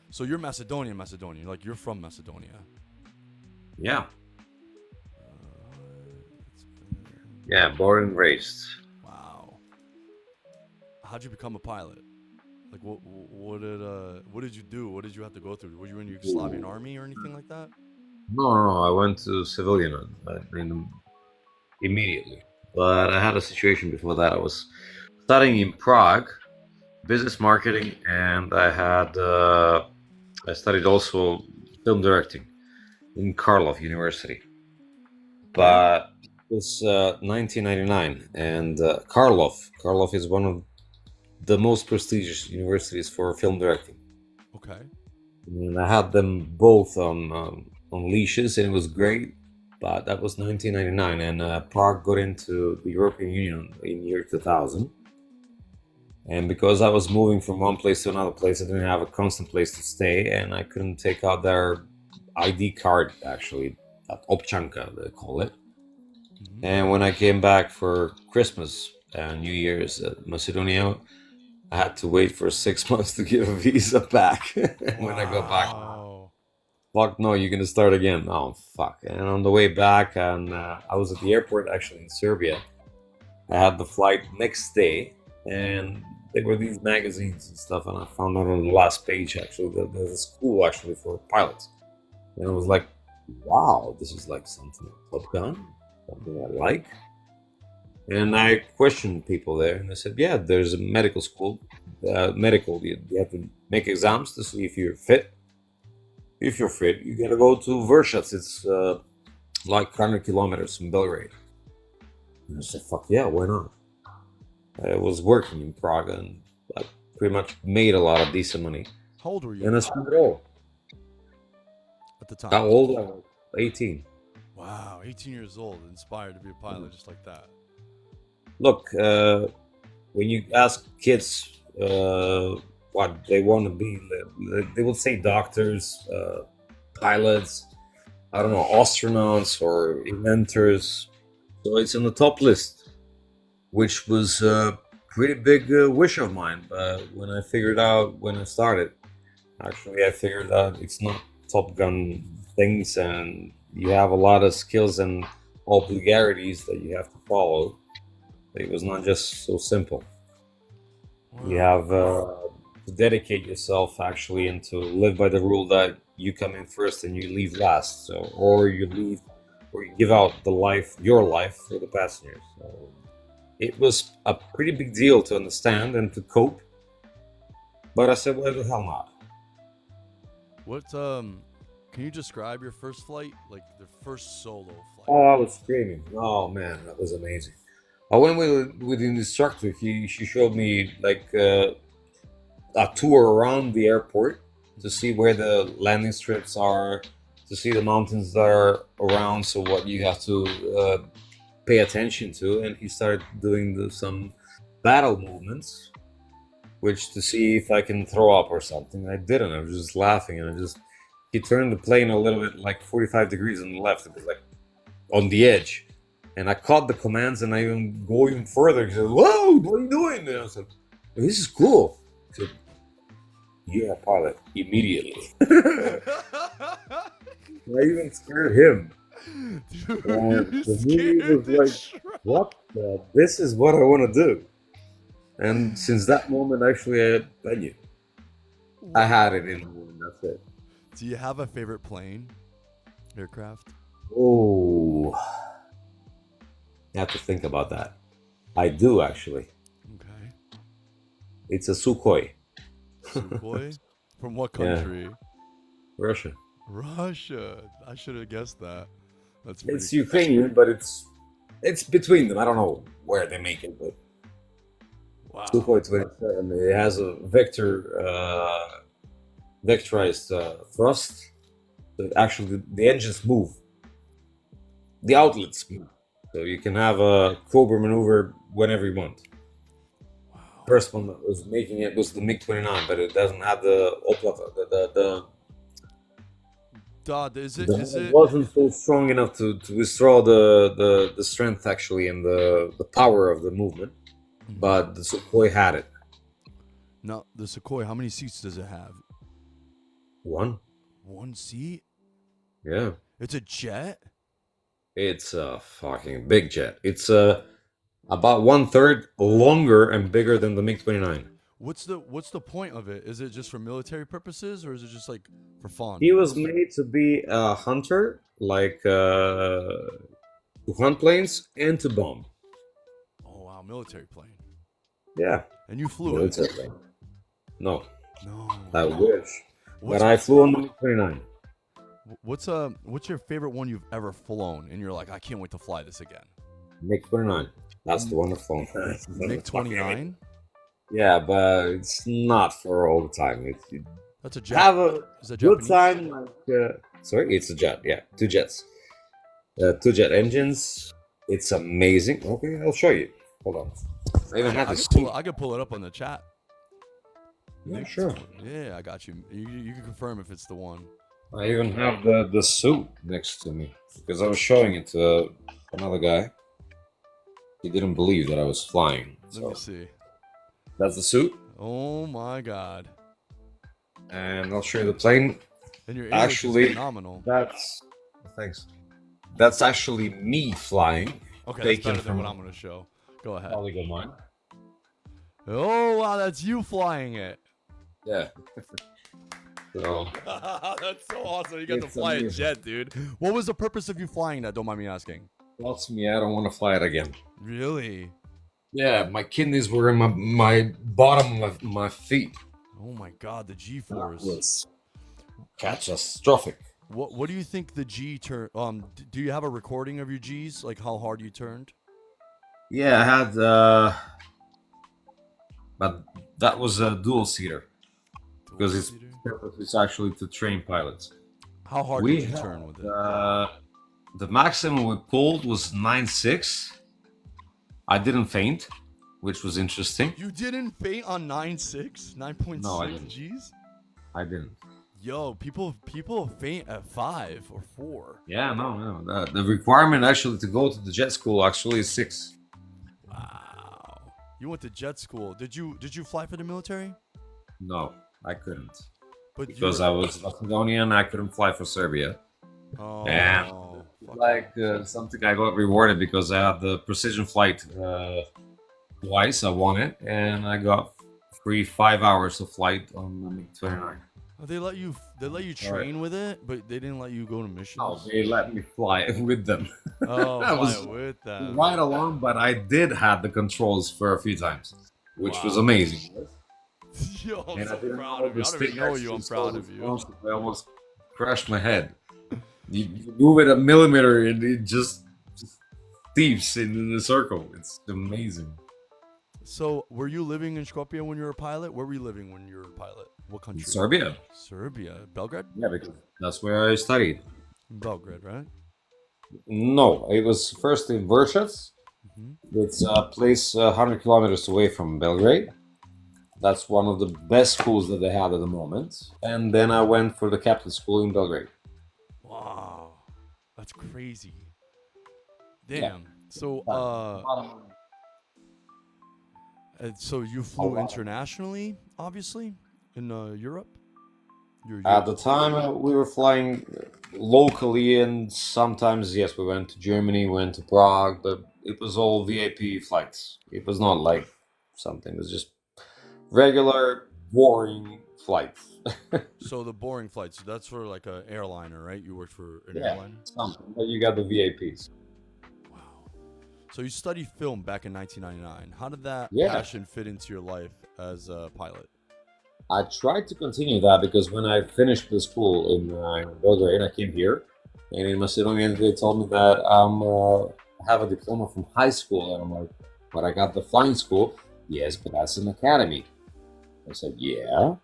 So you're Macedonian. Like you're from Macedonia. Yeah, It's been yeah, born and raised. wow. How'd you become a pilot? Like what did you do? What did you have to go through? Were you in the Yugoslavian Ooh. army or anything like that? No, no, no, I went to civilian immediately. But I had a situation before that. I was studying in Prague, business marketing, and I studied also film directing in Karlov University. Where? But it was 1999, and Karlov is one of the most prestigious universities for film directing. Okay. And I had them both on leashes, and it was great. But that was 1999, and Prague got into the European Union in year 2000. And because I was moving from one place to another place, I didn't have a constant place to stay, and I couldn't take out their ID card, actually, that Obchanka, they call it. Hmm. And when I came back for Christmas and New Year's at Macedonia, I had to wait for 6 months to get a visa back. When I got back, Wow. fuck no, you're gonna start again. Oh fuck! And on the way back, and I was at the airport actually in Serbia. I had the flight next day, and there were these magazines and stuff, and I found out on the last page actually that there's a school actually for pilots, and I was like, wow, this is like something like Top Gun, something I like. And I questioned people there, and they said, yeah, there's a medical school, medical. You have to make exams to see if you're fit. If you're fit, you gotta go to Vershac. It's like 100 kilometers from Belgrade. And I said, fuck yeah, why not? I was working in Prague and I pretty much made a lot of decent money. How old were And you I spent it all. at the How time? old? I was 18. Wow, 18 years old, inspired to be a pilot just like that. Look, when you ask kids what they want to be, they will say doctors, pilots, I don't know, astronauts or inventors. So it's on the top list, which was a pretty big wish of mine. But when I figured out when I started, actually, I figured out it's not Top Gun things, and you have a lot of skills and obligations that you have to follow. It was not just so simple. You Wow. have to dedicate yourself actually and to live by the rule that you come in first and you leave last. So, or you leave, or you give out the life, your life, for the passengers. So it was a pretty big deal to understand and to cope. But I said, well, the hell not. What can you describe your first flight? Like the first solo flight? Oh, I was screaming. Oh man, that was amazing. I went with an instructor. She showed me like a tour around the airport to see where the landing strips are, to see the mountains that are around. So what you have to pay attention to, and he started doing some battle movements, which to see if I can throw up or something. I didn't. I was just laughing, and I just he turned the plane a little bit like 45 degrees on the left. It was like on the edge. And I caught the commands and I even go even further. He said, whoa, what are you doing? And I said, this is cool. He said, you're a pilot immediately. I even scared him. Dude, And you for me, it scared was the like, shit. what? This is what I want to do. And since that moment, actually, I knew. I had it in me, and that's it. Do you have a favorite plane, aircraft? Oh, I have to think about that. I do, actually. Okay. It's a Sukhoi. Sukhoi? From what Yeah, country? Russia. Russia. I should have guessed that. That's pretty It's Ukrainian, but it's between them. I don't know where they make it, but wow. Sukhoi 27. It has a vectorized thrust. So actually, the engines move, the outlets move, so you can have a Cobra maneuver whenever you want. Wow. First one that was making it was the MiG 29, but it doesn't have the oplata. Dad, is It it wasn't so strong enough to withdraw the strength actually and the power of the movement. Mhm. But the Sukhoi had it. No, the Sukhoi, how many seats does it have? One. One seat? Yeah. It's a jet? It's a fucking big jet. It's about one third longer and bigger than the MiG-29. What's the point of it? Is it just for military purposes or is it just like for fun? He was made to be a hunter, like to hunt planes and to bomb. Oh wow, military plane. Yeah, And you flew it? military plane. No, No. I wish. What's But I flew on the MiG-29. what's your favorite one you've ever flown and you're like, I can't wait to fly this again? MiG-29. That's the one I've flown. MiG-29? Yeah, but it's not for all the time. You That's a jet. have a Is that good Japanese? time. Like, sorry, it's a jet. Yeah, two jets. Two jet engines. It's amazing. Okay, I'll show you. Hold on. I even have the suit. I could pull it up on the chat. Yeah, sure. Yeah, I got you. You can confirm if it's the one. I even have the suit next to me because I was showing it to another guy. He didn't believe that I was flying. Let me see. That's the suit, Oh my god. and I'll show you the plane. And your English Actually, is phenomenal. That's thanks. That's actually me flying. Okay, that's taken better than from what I'm gonna show. Go ahead. colleague of mine. Oh wow, that's you flying it. Yeah. So That's so awesome. You got to It's fly a amazing. jet, dude. What was the purpose of you flying that? Don't mind me asking. that's me. I don't want to fly it again. Really? Yeah, my kidneys were in my bottom of my feet. Oh my god, the That G-force. was catastrophic. What do you think the G turn? Do you have a recording of your G's, like how hard you turned? Yeah, I had, but that was a dual seater because its Dual-seater? purpose is actually to train pilots. How hard We did you had, turn with it? The maximum we pulled was 9.6. I didn't faint, which was interesting. You didn't faint on 9.6, 9.6 No, I didn't. G's? I didn't. Yo, people faint at 5 or 4. Yeah, no. The requirement actually to go to the jet school actually is 6. Wow. You went to jet school. Did you fly for the military? No, I couldn't. But Because I was Macedonian, I couldn't fly for Serbia. Oh. And fuck. like something I got rewarded because I had the precision flight twice. I won it, and I got free 5 hours of flight on the MiG-29. Oh, they let you train with it, but they didn't let you go to missions. Oh, they let me fly with them. Oh, I fly was with them. right along, but I did have the controls for a few times, which was Wow. amazing. Yo, I'm And so I didn't proud know of you. I the don't even stick know you. I'm axis proud was of you. responsible. I almost crashed my head. You move it a millimeter and it just thieves in a circle. It's amazing. So, were you living in Skopje when you were a pilot? Where were you living when you were a pilot? What country? Serbia. Serbia. Belgrade? Yeah, because that's where I studied. Belgrade, right? No, it was first in Vršac. hmm It's a place 100 kilometers away from Belgrade. That's one of the best schools that they had at the moment. And then I went for the captain school in Belgrade. Wow. That's crazy. Yeah. Damn. So, so you flew internationally, obviously, in Europe? At the time, we were flying locally, and sometimes, yes, we went to Germany, went to Prague, but it was all VIP flights. It was not like something, it was just regular, boring flights. So the boring flights, that's for like an airliner, right? You worked for an Yeah. airliner? Something, but you got the VIPs. Wow. So you studied film back in 1999. How did that Yeah. passion fit into your life as a pilot? I tried to continue that because when I finished the school in Belgrade, I came here, and in Macedonia they told me that I have a diploma from high school, and I'm like, but I got the flying school. Yes, but that's an academy. I said, yeah.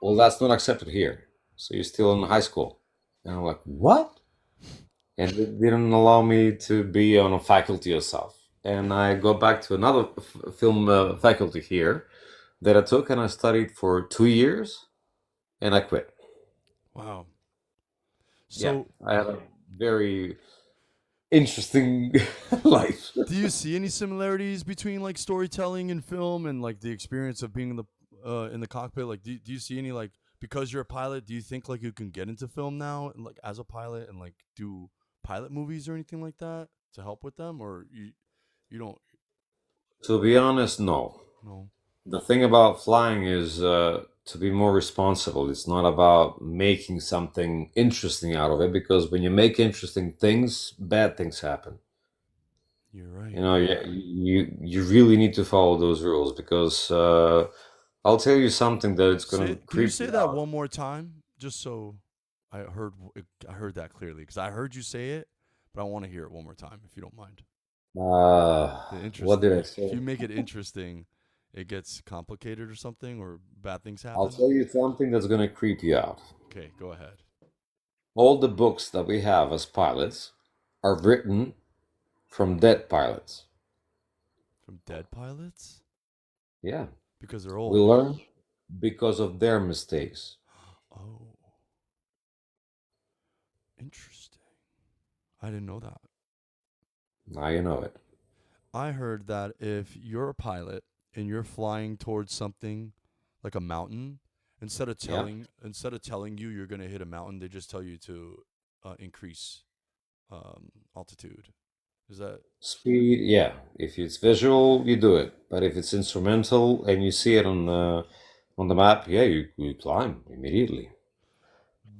Well, that's not accepted here, so you're still in high school. And I'm like, what? And they didn't allow me to be on a faculty or stuff. And I go back to another film faculty here that I took, and I studied for 2 years, and I quit. Wow. Yeah, So I had a very interesting life. do you see any similarities between like storytelling and film and like the experience of being in the cockpit? Like, do you see any like because you're a pilot, do you think like you can get into film now and like as a pilot and like do pilot movies or anything like that to help with them, or you don't To be honest, no. know? The thing about flying is to be more responsible. It's not about making something interesting out of it because when you make interesting things, bad things happen. You're right. You know, you really need to follow those rules because I'll tell you something that it's gonna Can you creep say you that out. one more time, just so I heard that clearly because I heard you say it, but I want to hear it one more time if you don't mind. The What interest did I if say? you make it interesting, it gets complicated or something, or bad things I'll happen. tell you something that's gonna creep you out. Okay, go ahead. All the books that we have as pilots are written from dead pilots. From dead pilots Yeah, because they're we old. learn because of their mistakes. Oh, interesting. I didn't know that. Now you know it. I heard that if you're a pilot and you're flying towards something like a mountain, Yeah. instead of telling you you're gonna hit a mountain, they just tell you to increase altitude. Is that Speed, yeah. If it's visual, you do it. But if it's instrumental and you see it on the map, yeah, you climb immediately.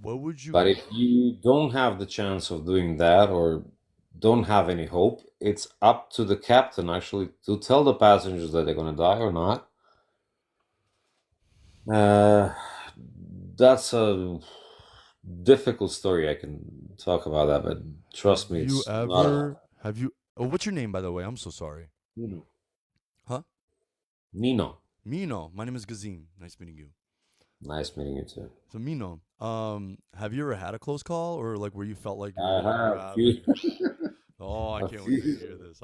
what would you? But if you don't have the chance of doing that or don't have any hope, it's up to the captain actually to tell the passengers that they're gonna die or not. Uh, that's a difficult story. I can talk about that, but trust me, it's not a Have you? Oh, what's your name by the way? I'm so sorry. Nino. Huh? Nino. Mino. My name is Gazim. Nice meeting you. Nice meeting you too. So Mino, have you ever had a close call or like where you felt like you were I gonna have grab? few, Oh, I a can't wait to few. hear this.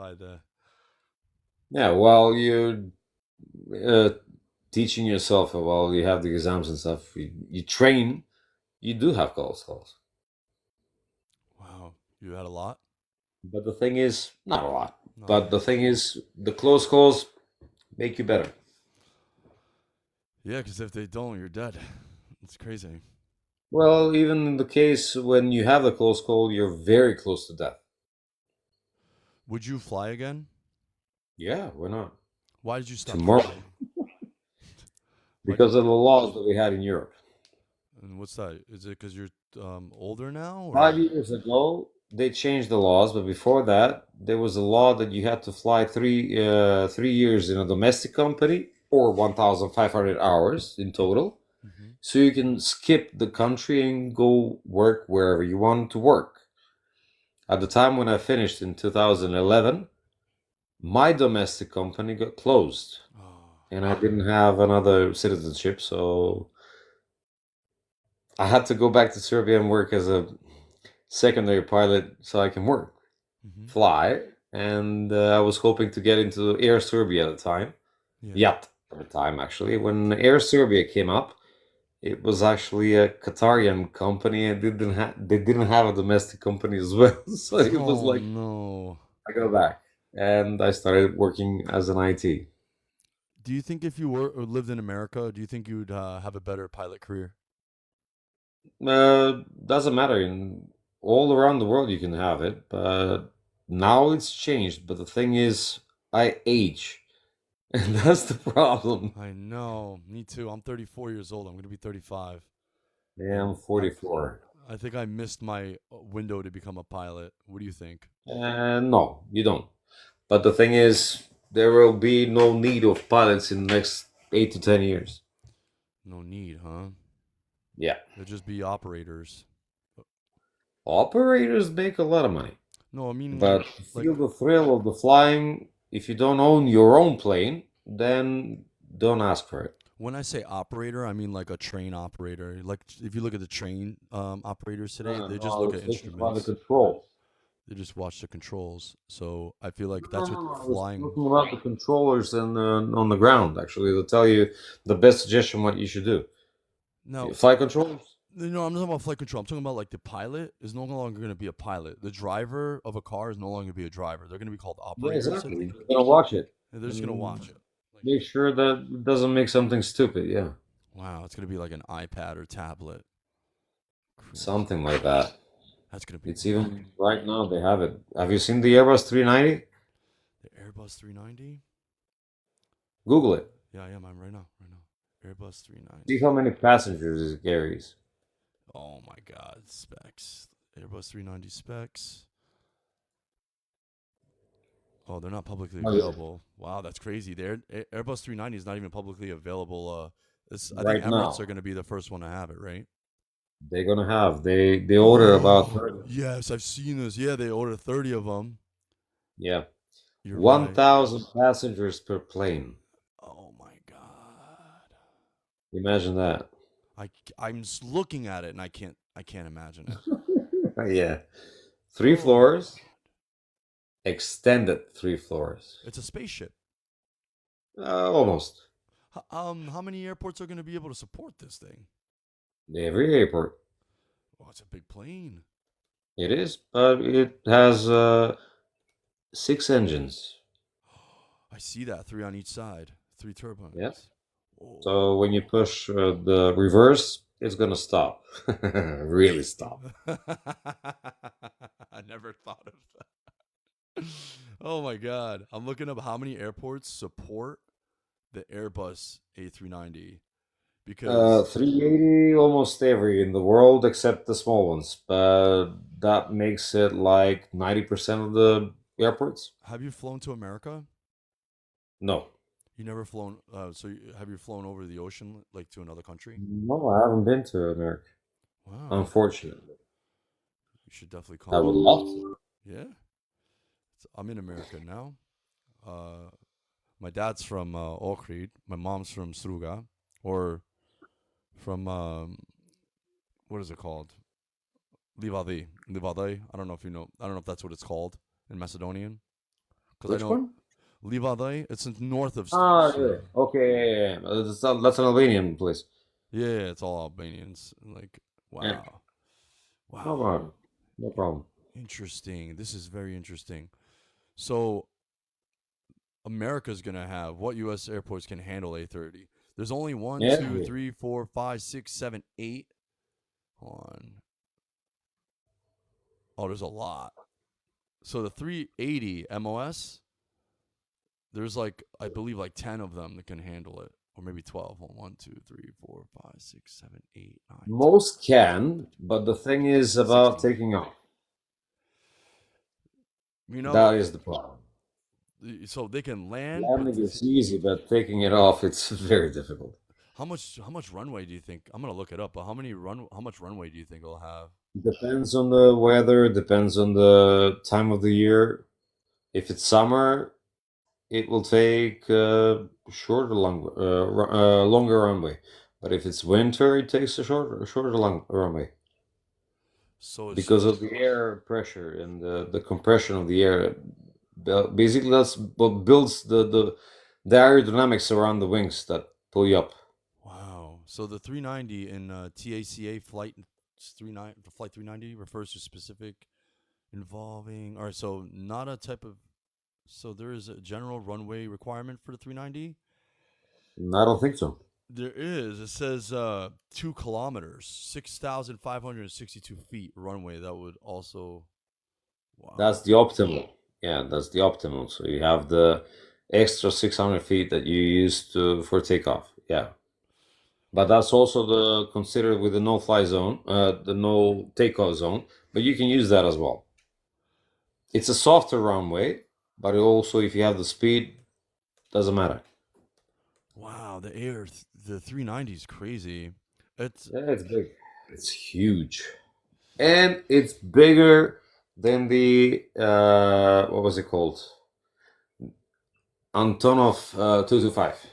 Yeah, while you're uh, teaching yourself, while you have the exams and stuff, you train, you do have calls. Wow, you had a lot. But the thing is, not a lot. Not a But the lot. thing is, the close calls make you better. Yeah, because if they don't, you're dead. It's crazy. Well, even in the case when you have the close call, you're very close to death. Would you fly again? Yeah, why not? Why did you stop Tomorrow, flying? Why did because of the laws that we had in Europe. and what's that? Is it because you're older now, or 5 years ago, they changed the laws, but before that, there was a law that you had to fly 3 years in a domestic company or 1,500 hours in total, hmm so you can skip the country and go work wherever you want to work. At the time when I finished in 2011, my domestic company got closed, oh, and I didn't have another citizenship, so I had to go back to Serbia and work as a secondary pilot so I can work. hmm Fly, and I was hoping to get into Air Serbia at the time. yeah. Yet at the time, actually, when Air Serbia came up, it was actually a Qatarian company, and they didn't have a domestic company as well. So it was Oh like no. I go back, and I started working as an IT. Do you think if you were or lived in America, do you think you'd have a better pilot career? Doesn't matter. In all around the world, you can have it, but now it's changed. But the thing is, I age, and that's the problem. I know. Me too. I'm 34 years old. I'm gonna be 35, Yeah, I'm and 44. I think I missed my window to become a pilot. What do you think? No, you don't. But the thing is, there will be no need of pilots in the next 8 to 10 years. No need, huh? Yeah. They'll just be operators. Operators make a lot of money. No, I mean But to like feel the thrill of the flying, if you don't own your own plane, then don't ask for it. when I say operator, I mean like a train operator. Like if you look at the train operators No, today, no, they no, just I look was at talking about the instruments. controls. They just watch the controls. So I feel like No, that's what no, no, I was flying. talking about the controllers and on the ground, actually. They'll tell you the best suggestion what you should do. Now, Flight controllers? no, I'm not talking about flight control. I'm talking about like the pilot is no longer going to be a pilot. The driver of a car is no longer going to be a driver. They're going to be called Yeah, operators, I exactly. think. You're gonna watch it And they're just going to and watch it. Like make sure that it doesn't make something stupid. Yeah. Wow, it's gonna be like an iPad or tablet. Crazy. something like that. That's gonna be It's wicked. even right now they have it. Have you seen the Airbus 390? The Airbus 390. Google it. Yeah, I am. I'm right now. Right now. Airbus See 390. how many passengers it carries. Oh my God, specs. Airbus 390 specs. Oh, they're not publicly Oh, yeah. available. Wow, that's crazy. Airbus 390 is not even publicly available. I think Right Emirates are now, going to be the first one to have it, right? they're gonna have they order about Oh, 30. yes, I've seen this. Yeah, they ordered 30 of them. Yeah, You're right. 1,000 passengers per plane. Oh my God. Imagine that. I'm just looking at it and I can't imagine it. Yeah, three Oh my God. floors, extended 3 floors. It's a spaceship. Almost How many airports are going to be able to support this thing? every airport. Oh, it's a big plane. It is, but it has 6 engines. I see that. Three on each side. Three Yeah. turbines. Oh. So when you push the reverse, it's gonna stop. Really stop. I never thought of that. Oh my God. I'm looking up how many airports support the Airbus A390 because 380 almost every in the world except the small ones, but that makes it like 90% of the airports. have you flown to America? No, You never flown, have you flown over the ocean, like to another country? no, I haven't been to America, Wow. unfortunately. You should definitely I come. would love to. Yeah. I'm in America now. Uh, my dad's from Ohrid. My mom's from Struga, or from what is it called? Livadi. Livadi. I don't know if you know. I don't know if that's what it's called in Macedonian. Because I Which know one? Livadi. It's in north of. Ah, yeah. Okay, yeah, yeah. That's an Albanian place. Yeah, it's all Albanians. Like, Yeah, wow, no wow, problem. No problem. interesting. This is very interesting. So America's gonna have what U.S. airports can handle A30? There's only one, Yeah, two, three, four, five, six, seven, eight. On. Oh, there's a lot. So the 380 MOS, there's like I believe like 10 of them that can handle it, or maybe 12. Hold on, 1, 2, 3, 4, 5, 6, 7, 8, 9, 10, most can, but the thing is about 16. taking off. You know, That is the problem. so they can land, but Landing is easy, but taking it off, it's very difficult. how much runway do you think? I'm gonna look it up, but how much runway do you think it'll have? Depends on the weather, depends on the time of the year. If it's summer, it will take longer runway. But if it's winter, it takes a shorter long runway So it's because of the air pressure and the compression of the air. Basically, that's what builds the aerodynamics around the wings that pull you up. wow. So the 390 in TACA flight 390 refers to specific involving. All right, so not a type of. So there is a general runway requirement for the 390. I don't think so. There is. It says 2 kilometers, 6,562 feet runway. That would also. That's Wow. the optimal. Yeah, that's the optimal. So you have the extra 600 feet that you use to for takeoff. Yeah, but that's also the considered with the no-fly zone, the no takeoff zone. But you can use that as well. It's a softer runway, but it also if you have the speed, doesn't matter. Wow. The 390 is crazy. It's. Yeah, it's big. It's huge, and it's bigger than the what was it called? Antonov 225.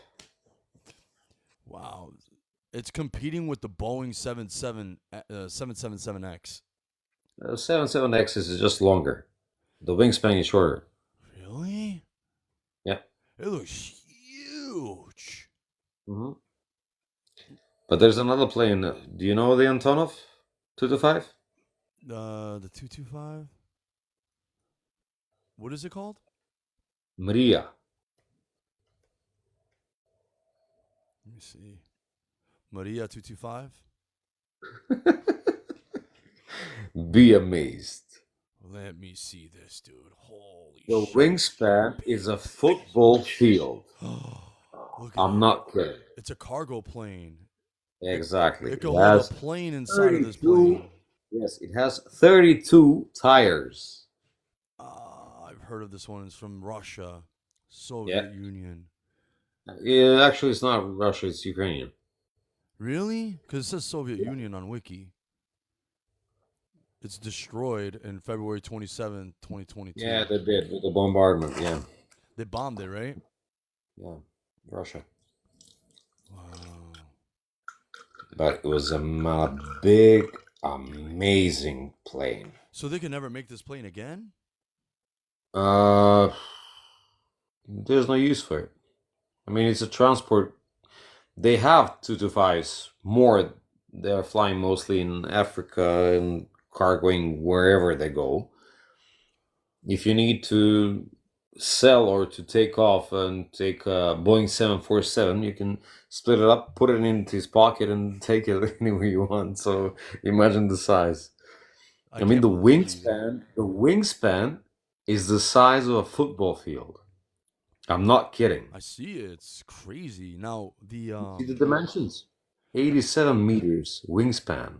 Wow. It's competing with the Boeing 777X. 77X is just longer. The wingspan is shorter. Really? Yeah. It looks huge. Hmm. But there's another plane. Do you know the Antonov 225? The 225. What is it called? Mria. Let me see. Maria 225. Be amazed. Let me see this, dude. Holy The shit. wingspan is a football field. Look at I'm it. not kidding. It's a cargo plane. Exactly. It It could hold a has plane inside of this 32. plane. Yes, it has 32 tires. I've heard of this one. It's from Russia, Yeah. Soviet Union. Yeah, actually, it's not Russia, it's Ukrainian. Really? Because it says Soviet Union on Wiki. It's destroyed in February 27th, 2022. Yeah, they did with the bombardment. Yeah. They bombed it, right? Yeah. Russia. Wow. But it was a big, amazing plane. So they can never make this plane again? Uh, there's no use for it. I mean, it's a transport. They have 225s more. They're flying mostly in Africa and cargoing wherever they go. If you need to sell or to take off and take a Boeing 747, you can split it up, put it into his pocket, and take it anywhere you want. So imagine the size. I mean, can't believe the wingspan is the size of a football field. I'm not kidding. I see it. It's crazy. Now the See the dimensions? 87 meters wingspan.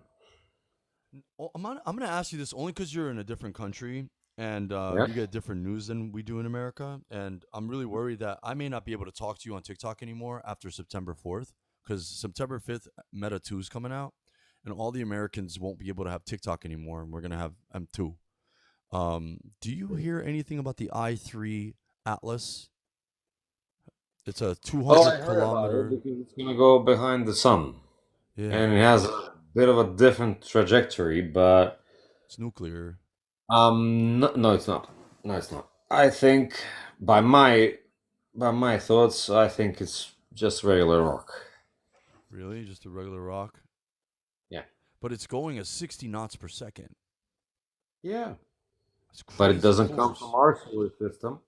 I'm gonna ask you this only because you're in a different country and Yeah. you get different news than we do in America, and I'm really worried that I may not be able to talk to you on TikTok anymore after September 4th because September 5th Meta 2 is coming out, and all the Americans won't be able to have TikTok anymore, and we're gonna have M2. Do you hear anything about the i3 Atlas? It's a 200 Oh, I heard about kilometer. it because it's gonna go behind the sun, Yeah, and it has a bit of a different trajectory, but it's nuclear. no, no, it's not. No, it's not. I think by my thoughts, I think it's just regular rock. Really, just a regular rock. Yeah. But it's going at 60 knots per second. Yeah. It's But crazy it doesn't come force. from our solar system.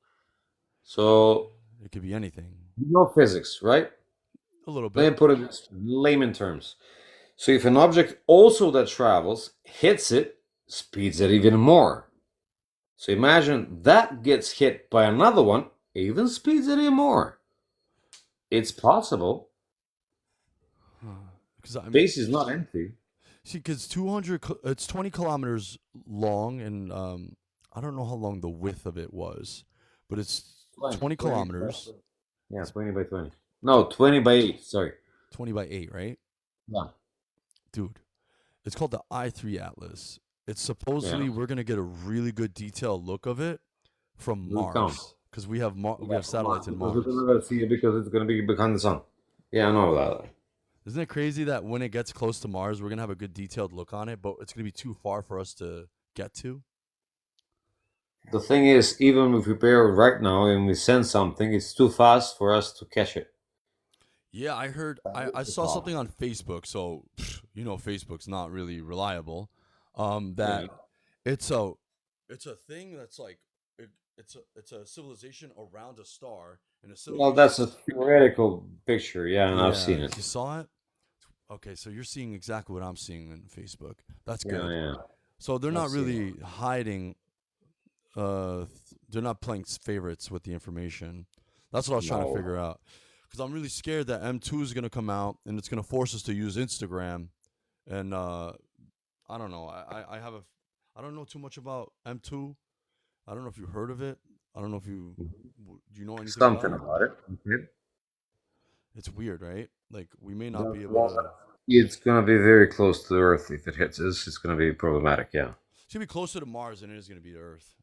So It could be anything. you know physics, right? A little Let bit. me put it in layman terms. So if an object also that travels hits it, speeds it even more. So imagine that gets hit by another one, even speeds it even more. It's possible. Because I mean, Space is not empty. see, because 200, it's 20 kilometers long, and I don't know how long the width of it was, but it's 20 kilometers. Yeah, 20 by 20. No, 20 by 8. Sorry. 20 by 8, right? Yeah. Dude, it's called the i3 Atlas. It's supposedly Yeah. we're gonna get a really good detailed look of it from Will count. Mars because we have we have satellites in Because Mars. we're gonna see it because it's gonna be behind the sun. Yeah, I know that. Isn't it crazy that when it gets close to Mars, we're gonna have a good detailed look on it, but it's gonna be too far for us to get to? The thing is, even if we prepare it right now and we send something, it's too fast for us to catch it. Yeah, I heard. I saw something on Facebook, so you know Facebook's not really reliable. That Yeah. it's a thing that's like it's a civilization around a star, and a Well, civilization. that's a theoretical picture. Yeah, and I've Yeah, seen it. you saw it. Okay, so you're seeing exactly what I'm seeing on Facebook. That's Yeah, good. yeah. So they're I've not seen really hiding. They're not playing favorites with the information. That's what I was trying to No. figure out. Because I'm really scared that M2 is gonna come out and it's gonna force us to use Instagram, and I don't know. I don't know too much about M2. I don't know if you heard of it. I don't know if you do you know anything about Something it. about it. Okay. It's weird, right? Like we may not be That's able what- to. It's gonna be very close to the Earth. If it hits us, it's gonna be problematic. Yeah. It's gonna be closer to Mars than it is gonna be to Earth.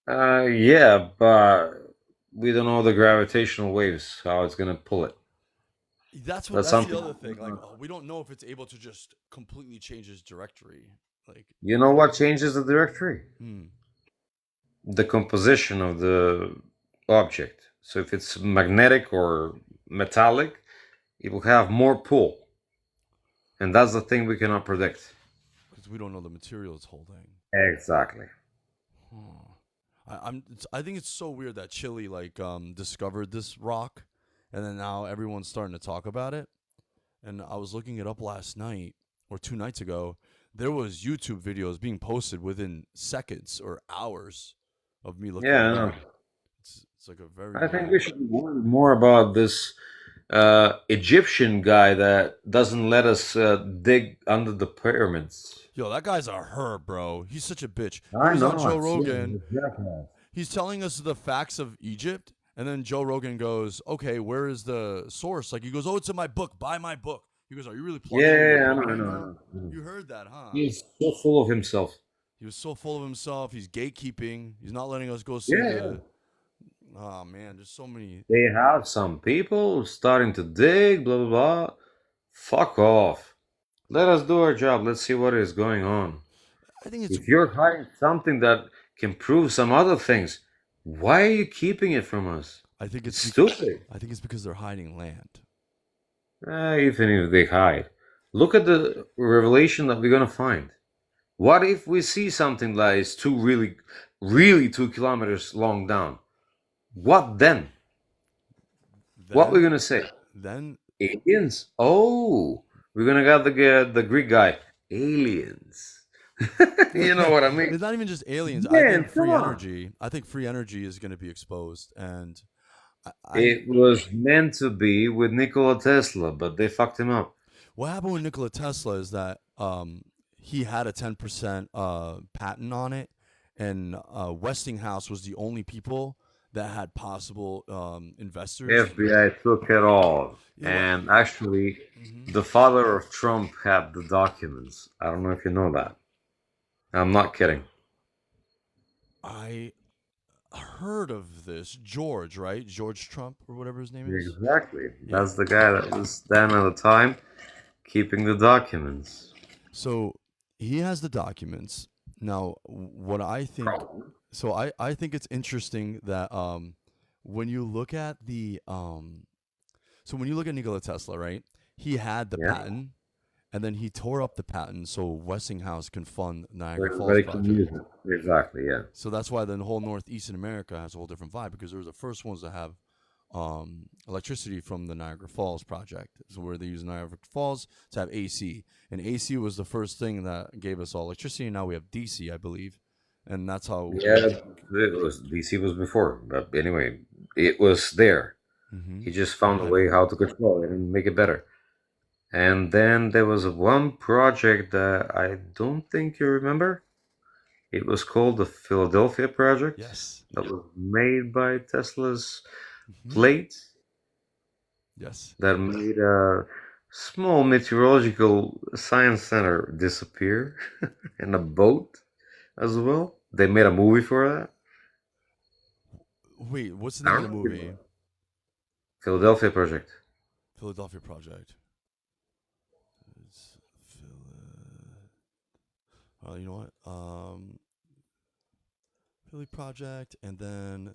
Yeah, but we don't know the gravitational waves, how it's gonna pull it. That's That's that's the something. other thing. Like we don't know if it's able to just completely change its directory. Like, You know what changes the directory? hmm. The composition of the object. So if it's magnetic or metallic, it will have more pull. And that's the thing we cannot predict. Because we don't know the material it's holding. Exactly. Huh. I think it's so weird that Chile like discovered this rock, and then now everyone's starting to talk about it, and I was looking it up last night or 2 nights ago. There was YouTube videos being posted within seconds or hours of me looking Yeah, it I up. know. It's like a I very think we should learn more about this Egyptian guy that doesn't let us dig under the pyramids. yo, that guy's a herb, bro. He's such a bitch. He I was on know Joe it. Yeah, Rogan. exactly. He's telling us the facts of Egypt, and then Joe Rogan goes, "Okay, where is the source?" Like he goes, "Oh, it's in my book. Buy my book." He goes, "Are you really Yeah, plugging your yeah, I book know, I right know, I now?" know. I know. You heard that, huh? He's so full of himself. He was so full of himself. He's gatekeeping. He's not letting us go see Yeah, yeah. the. Oh man, there's so many. They have some people starting to dig, blah, blah, blah. Fuck off. Let us do our job. Let's see what is going on. I think it's. If you're hiding something that can prove some other things, why are you keeping it from us? I think It's it's. stupid. I think it's because they're hiding land. Even if they hide. Look at the revelation that we're gonna find. What if we see something that is really 2 kilometers long down? What then? What we're Then, gonna say? then Aliens? Oh, we're gonna get the Greek guy. Aliens. You know what I mean? it's not even just aliens. I Man, think come free on. energy. I think free energy is going to be exposed, and I It was meant to be with Nikola Tesla, but they fucked him up. what happened with Nikola Tesla is that he had a 10% patent on it, and Westinghouse was the only people that had possible investors. FBI took it all. Yeah, what? And actually, Hmm. the father of Trump had the documents. I don't know if you know that. I'm not kidding. I heard of this George, right? George Trump or whatever his name is. Exactly. Yeah. That's the guy that was then at the time keeping the documents. So he has the documents. Now, what I think, so I think it's interesting that when you look at the so when you look at Nikola Tesla, right? He had the Yeah. patent, and then he tore up the patent so Westinghouse can fund So Niagara Falls everybody can project. use it. Exactly, yeah. So that's why the whole northeastern America has a whole different vibe because they were the first ones to have electricity from the Niagara Falls project. So where they use Niagara Falls to have AC, and AC was the first thing that gave us all electricity. And now we have DC, I believe, and that's how Yeah, it was DC was before, but anyway, it was there. mm-hmm. He just found a had way how to control it and make it better. And then there was one project that I don't think you remember. It was called the Philadelphia Project yes, that was made by Tesla's mm-hmm. plate yes. that made a small meteorological science center disappear and a boat as well. They made a movie for that. Wait, what's the I name of don't the know if you know movie? that. Philadelphia Project. Philadelphia Project. It's you know what? Philly Project, and then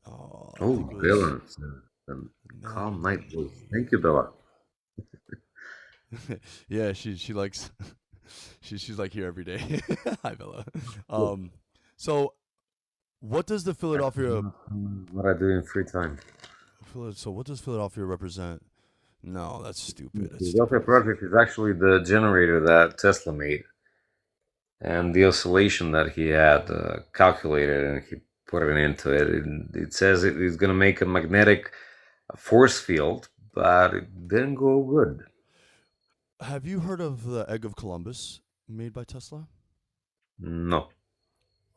I Oh, think it was Bella. And Calm Night Blues. Thank you, memory. Bella. Yeah, she likes she's like here every day. Hi Bella. Cool. So what does the That's Philadelphia what I do in free time. So what does Philadelphia represent? No, that's The stupid. That's Philadelphia stupid. Project is actually the generator that Tesla made, and the oscillation that he had calculated, and he put it into it. It says it is going to make a magnetic force field, but it didn't go good. Have you heard of the egg of Columbus made by Tesla? No.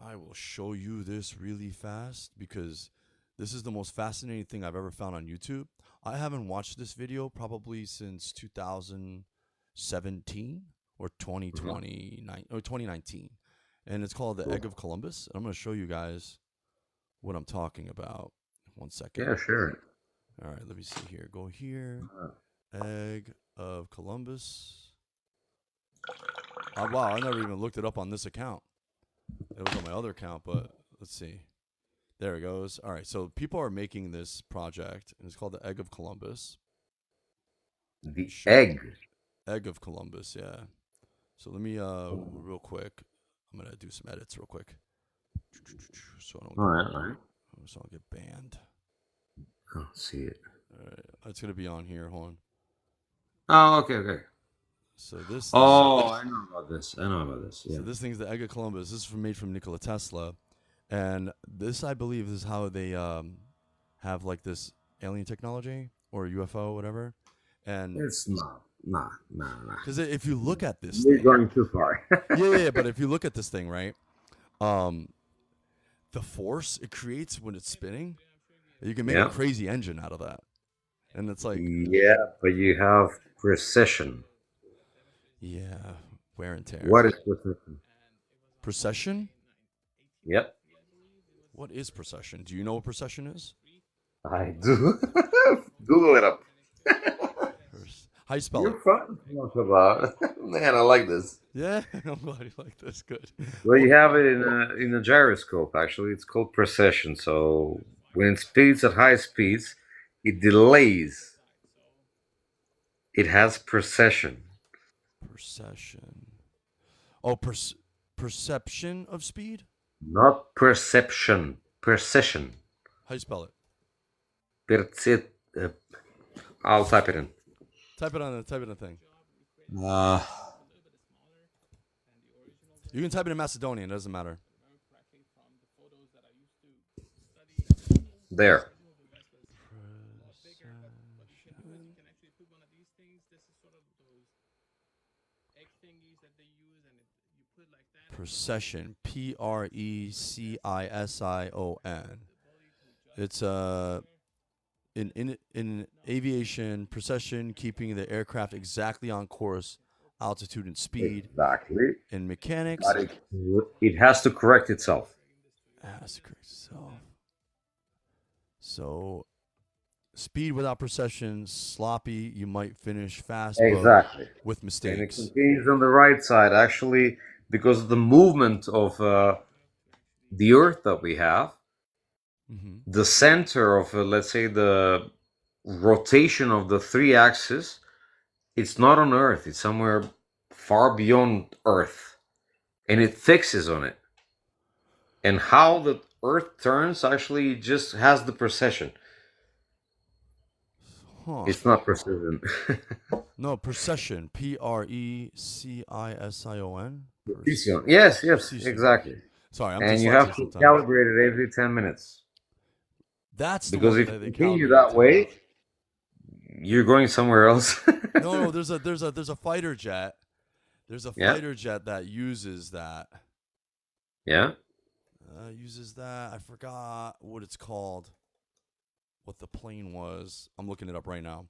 I will show you this really fast because this is the most fascinating thing I've ever found on YouTube. I haven't watched this video probably since 2017 or Mhm. 2019. And it's called The Egg Cool. of Columbus. I'm going to show you guys what I'm talking about. 1 second. Yeah, sure. All right, let me see here. Go here. Uh, Egg of Columbus. Oh, wow, I never even looked it up on this account. It was on my other account, but let's see. There it goes. All right, so people are making this project, and it's called the Egg of Columbus. Let me The show you. egg. Egg of Columbus, yeah. So let me real quick. I'm gonna do some edits real quick, so I don't All get right, all right. so I don't get banned. Oh, see it. All right, it's gonna be on here. Hold on. Oh, okay, okay. So this thing, Oh, I know about this. I know about this. so Yeah. this thing's the Egg of Columbus. This is made from Nikola Tesla, and this I believe is how they have like this alien technology or UFO, whatever. And It's not. Nah, nah, nah. because if you look at this You're thing, going too far. yeah, but if you look at this thing, right, um, the force it creates when it's spinning, you can make a Yeah. crazy engine out of that. And it's like, Yeah, but you have precision. yeah, wear and tear. What is precision? Precession? Yep, What is precession? Do you know what precession is? I do. Google it up. How you spell it? You're fun to talk about. Man, I like this. Yeah, I'm glad you like this. Good. Well, you have it in a gyroscope. Actually, it's called precession. So when it speeds at high speeds, it delays. It has precession, Precession. Oh, perception of speed? not perception. Precession. How you spell it? Perce- uh, I'll type it in. Type it on the thing. Uh, You can type it in Macedonian. It doesn't matter. there. Precession. Precison. It's in aviation, precession, keeping the aircraft exactly on course, altitude and speed. Exactly. In mechanics, But it has to correct itself. that's correct. So speed without precession, sloppy. You might finish fast, Exactly. but with And it mistakes. continues on the right side, actually, because of the movement of the Earth that we have, the center of, let's say, the rotation of the three axes, it's not on Earth, it's somewhere far beyond Earth, and it fixes on it. And how the Earth turns actually just has the precession. Huh. It's not precision. No, precession. Precision. Precision. Yes, Precision. exactly. Sorry, I'm And you dyslexic have to sometimes. calibrate it every 10 minutes. That's Because the if one you that they continue calibrate that way, you're going somewhere else. No, there's a fighter jet. There's a Yeah. fighter jet that uses that. Yeah. Uses that. I forgot what it's called. What the plane was. I'm looking it up right now.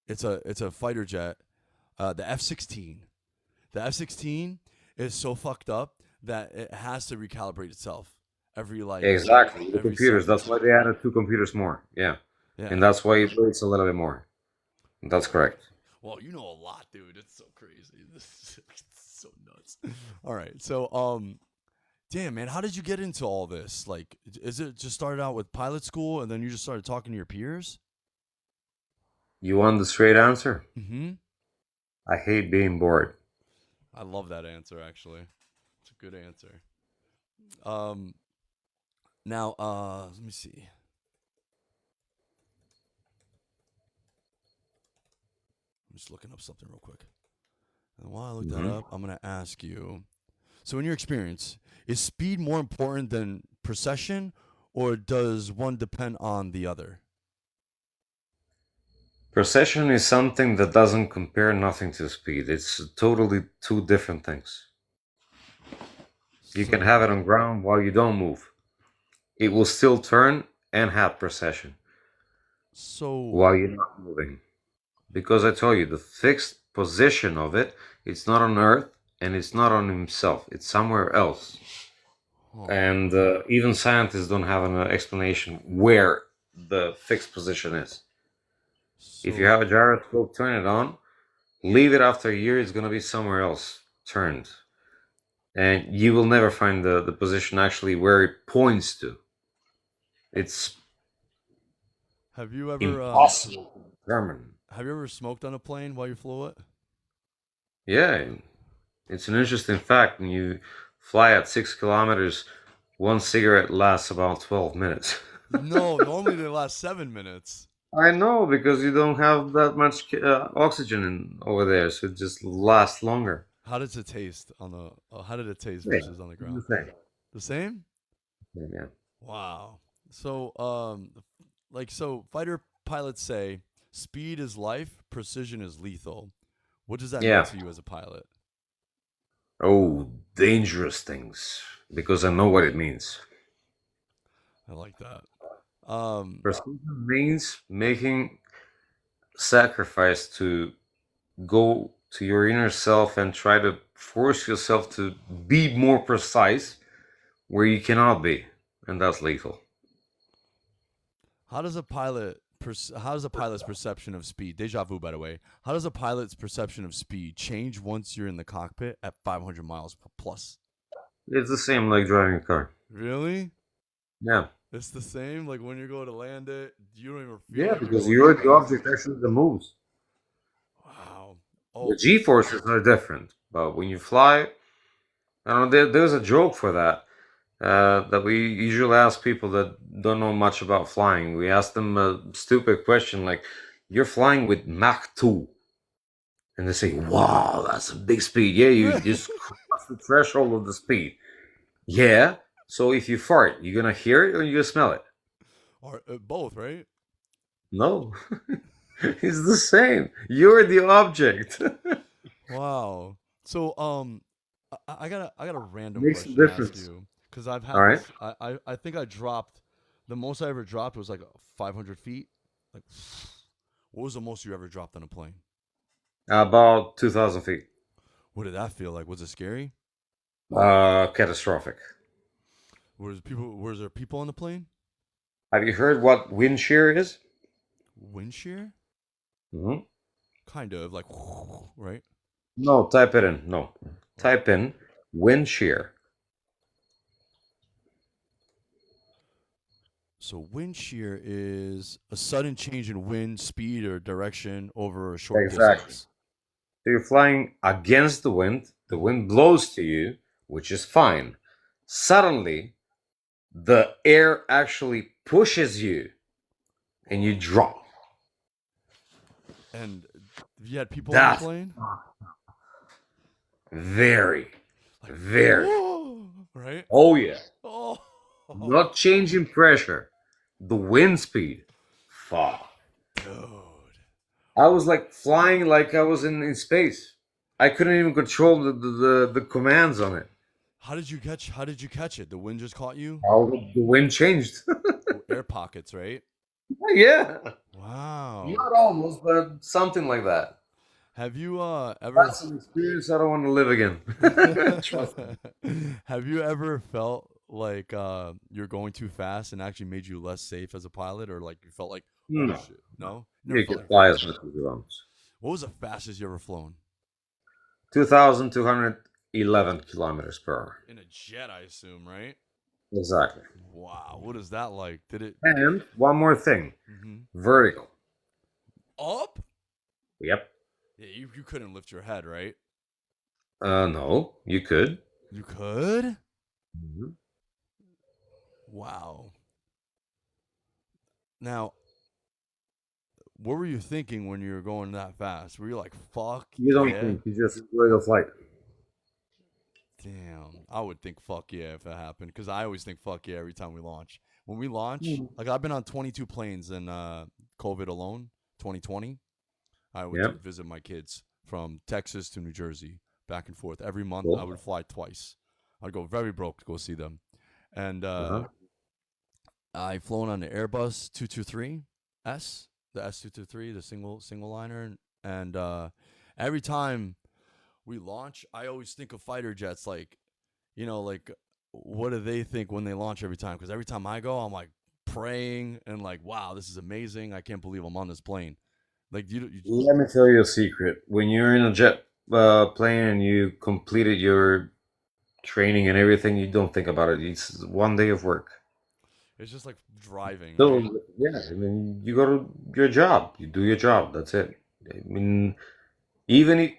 It's a fighter jet. The F-16. The F-16 is so fucked up that it has to recalibrate itself every Exactly. The every computers. second. That's why they added 2 computers more. Yeah. Yeah. And that's why it weighs a little bit more. That's correct. Well, you know a lot, dude. It's so crazy. This is so nuts. All right. So, damn, man, how did you get into all this? Like, is it just started out with pilot school and then you just started talking to your peers? You want the straight answer? Mm-hmm. I hate being bored. I love that answer, actually. It's a good answer. Now, let me see. I'm just looking up something real quick. And while I look that up, I'm going to ask you. So, in your experience, is speed more important than precession, or does one depend on the other? Precession is something that doesn't compare nothing to speed. It's totally two different things. You can have it on ground while you don't move. It will still turn and have precession while you're not moving. Because I told you, the fixed position of it, it's not on Earth and it's not on himself. It's somewhere else. And even scientists don't have an explanation where the fixed position is. If you have a gyroscope, turn it on, leave it after a year, it's going to be somewhere else turned. And you will never find the position actually where it points to. It's Have you ever impossible to determine. Have you ever smoked on a plane while you flew it? Yeah, it's an interesting fact. When you fly at 6 kilometers, one cigarette lasts about 12 minutes. No, normally they last 7 minutes. I know because you don't have that much oxygen over there, so it just lasts longer. How does it taste on the? How did it taste Yeah, versus on the the ground? same. The same. Yeah. Wow. So, so fighter pilots say speed is life, precision is lethal. What does that mean Yeah. to you as a pilot? Oh, dangerous things because I know what it means. I like that. Um, Precision means making sacrifice to go to your inner self and try to force yourself to be more precise where you cannot be, and that's lethal. how does a pilot? How does a pilot's perception of speed? Deja vu, by the way. How does a pilot's perception of speed change once you're in the cockpit at 500 miles plus? It's the same like driving a car. Really? Yeah. It's the same. Like when you go to land it, you don't even feel Yeah, like you're because going that you're the fast. object actually that moves. Wow. The Oh, G forces are different, but when you fly, I don't know. There's a joke for that. That we usually ask people that don't know much about flying. We ask them a stupid question like, "You're flying with Mach 2," and they say, "Wow, that's a big speed." Yeah, you just crossed the threshold of the speed. Yeah. So if you fart, you're gonna hear it or you gonna smell it? or both, right? No, it's the same. You're the object. Wow. So, I got a random Makes a question to ask difference. you because I've All had right. this. I think I dropped the most I ever dropped was like 500 feet. Like, what was the most you ever dropped on a plane? About 2,000 feet. What did that feel like? Was it scary? Catastrophic. Was there people on the plane? Have you heard what wind shear is? Wind shear? Hmm. Kind of like, right? No, type it in. No, Oh. type in wind shear. So wind shear is a sudden change in wind speed or direction over a short Exactly. distance. So you're flying against the wind blows to you, which is fine. Suddenly, the air actually pushes you and you Whoa. drop. And you had people on the That's plane? very, Like, very. whoa, right? Oh, yeah. Oh, Not changing pressure, the wind speed. Fuck. dude. I was like flying like I was in space. I couldn't even control the commands on it. How did you catch it? The wind just caught you? How the wind changed. Air pockets, right? Yeah. Wow. Not almost, but something like that. Have you ever That's an experience I don't want to live again. Trust me. have you ever felt like you're going too fast and actually made you less safe as a pilot, or like you felt like, oh No. shit? No? Never You felt can like that. fly as much as you want. What was the fastest you ever flown? 2,211 kilometers per hour. In a jet, I assume, right? Exactly. Wow. What is that like? Did it And one more thing, mhm. vertical. Up? Yep. Yeah, you couldn't lift your head, right? No, you could. You could? Mhm. Wow. Now, what were you thinking when you were going that fast? Were you like, fuck You don't yeah? think, you just enjoy the flight. Damn. I would think fuck yeah if that happened because I always think fuck yeah every time we launch. When we launch, Mhm. like I've been on 22 planes in COVID alone, 2020. I would Yep. visit my kids from Texas to New Jersey, back and forth. Every month, I Cool. would fly twice. I'd go very broke to go see them. And Uh-huh. I've flown on the Airbus 223S, the S223, the single liner, and every time we launch, I always think of fighter jets like, like what do they think when they launch every time? Because every time I go, I'm like praying and like, wow, this is amazing. I can't believe I'm on this plane. Like you Let me tell you a secret. When you're in a jet plane and you completed your training and everything, you don't think about it. It's one day of work. it's just like driving, So right? yeah, I mean, you go to your job, you do your job. That's it. I mean, even if,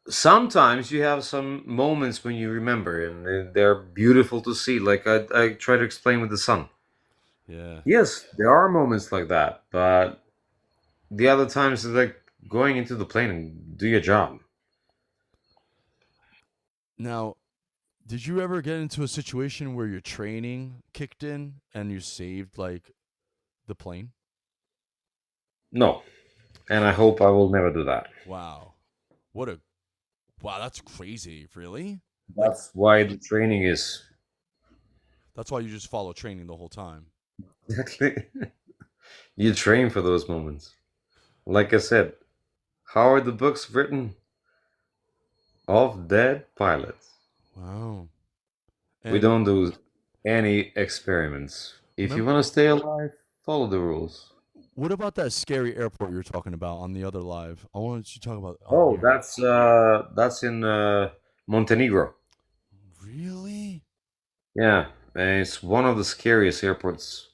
sometimes you have some moments when you remember, and they're beautiful to see. Like I try to explain with the sun. Yeah. Yes, there are moments like that, but The other times is like going into the plane and do your job. Now, did you ever get into a situation where your training kicked in and you saved like the plane? No, and I hope I will never do that. Wow. What a wow, that's crazy, really? Like That's why the training is that's why you just follow training the whole time. exactly. You train for those moments. Like I said, how are the books written? Of dead pilots. Wow. We And don't do any experiments. If you remember, want to stay alive, follow the rules. what about that scary airport you were talking about on the other live? I wanted you to talk about on Oh, here. that's in Montenegro. Really? Yeah, and it's one of the scariest airports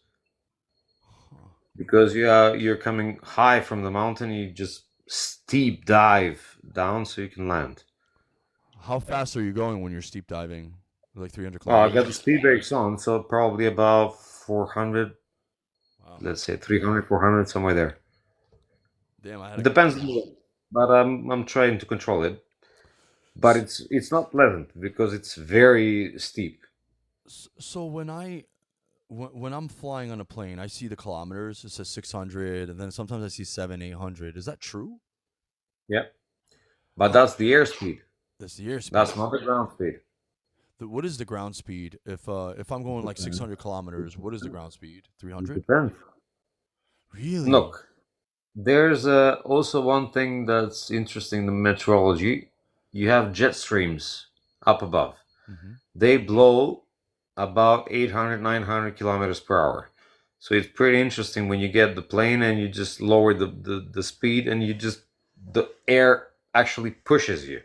Huh. because you're coming high from the mountain. You just steep dive down so you can land. How fast are you going when you're steep diving? Like 300 Oh, I got the kilometers? speed brakes on, so probably about 400, Wow. let's say 300, 400, somewhere there. Damn, I had It a. depends on the wind, but I'm trying to control it. But it's not pleasant because it's very steep. So when I'm flying on a plane, I see the kilometers. It says 600, and then sometimes I see 800. Is that true? Yeah, but How that's the airspeed. that's the airspeed. That's not the ground speed. What is the ground speed? If I'm going like Depends. 600 kilometers, what is the ground speed? It 300? depends. Really? Look, there's also one thing that's interesting in the meteorology. You have jet streams up above. Mm-hmm. They blow about 800, 900 kilometers per hour. So it's pretty interesting when you get the plane and you just lower the speed and you just, the air actually pushes you.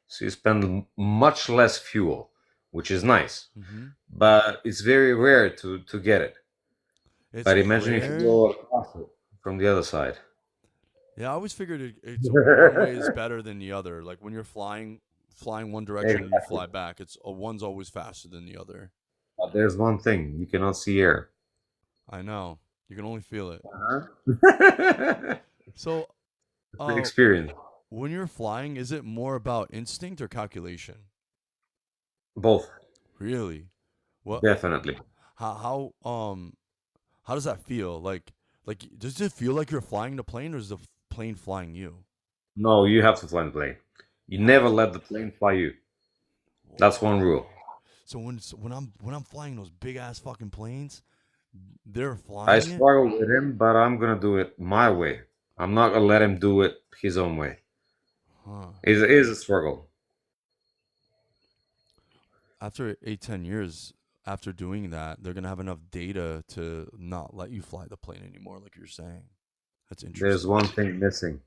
So you spend much less fuel, which is nice. Mm-hmm. But it's very rare to get it. It's But imagine if you rare. go across it from the other side. Yeah, I always figured it's one way is better than the other. Like when you're flying one direction and you Exactly. fly back, it's one's always faster than the other. But there's one thing, you cannot see air. I know. You can only feel it. Uh-huh. So, The uh, experience. when you're flying, is it more about instinct or calculation? Both, Really? What? definitely. How how does that feel? Like does it feel like you're flying the plane, or is the plane flying you? No, you have to fly the plane. You You have never to. let the plane fly you. That's one Whoa. rule. So when I'm flying those big ass fucking planes, they're I flying it. struggle with him, but I'm gonna do it my way. I'm not gonna let him do it his own way. Huh. It is a struggle. After 8, 10 years after doing that, they're gonna have enough data to not let you fly the plane anymore, like you're saying. That's There's interesting. one thing missing.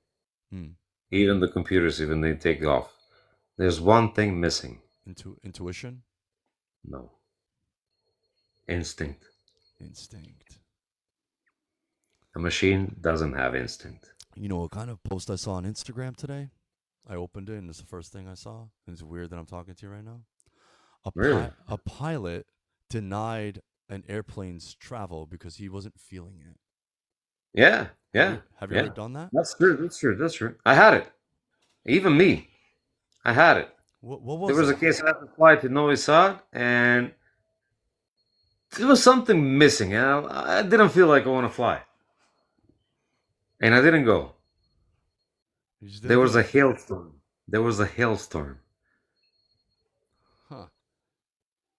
Hmm. Even the computers, even they take off. There's one thing missing. Intuition, No, instinct. instinct. A machine doesn't have instinct. You know what kind of post I saw on Instagram today? I opened it and it's the first thing I saw. And it's weird that I'm talking to you right now. Really? A pilot denied an airplane's travel because he wasn't feeling it. Yeah, yeah, Have you ever yeah. done that? That's true. That's true. That's true. I had it. Even me, I had it. What There was was a it? case I had to fly to Novi Sad, and there was something missing, and I didn't feel like I want to fly, and I didn't go. You just There didn't was do a it. hailstorm. There was a hailstorm. Huh.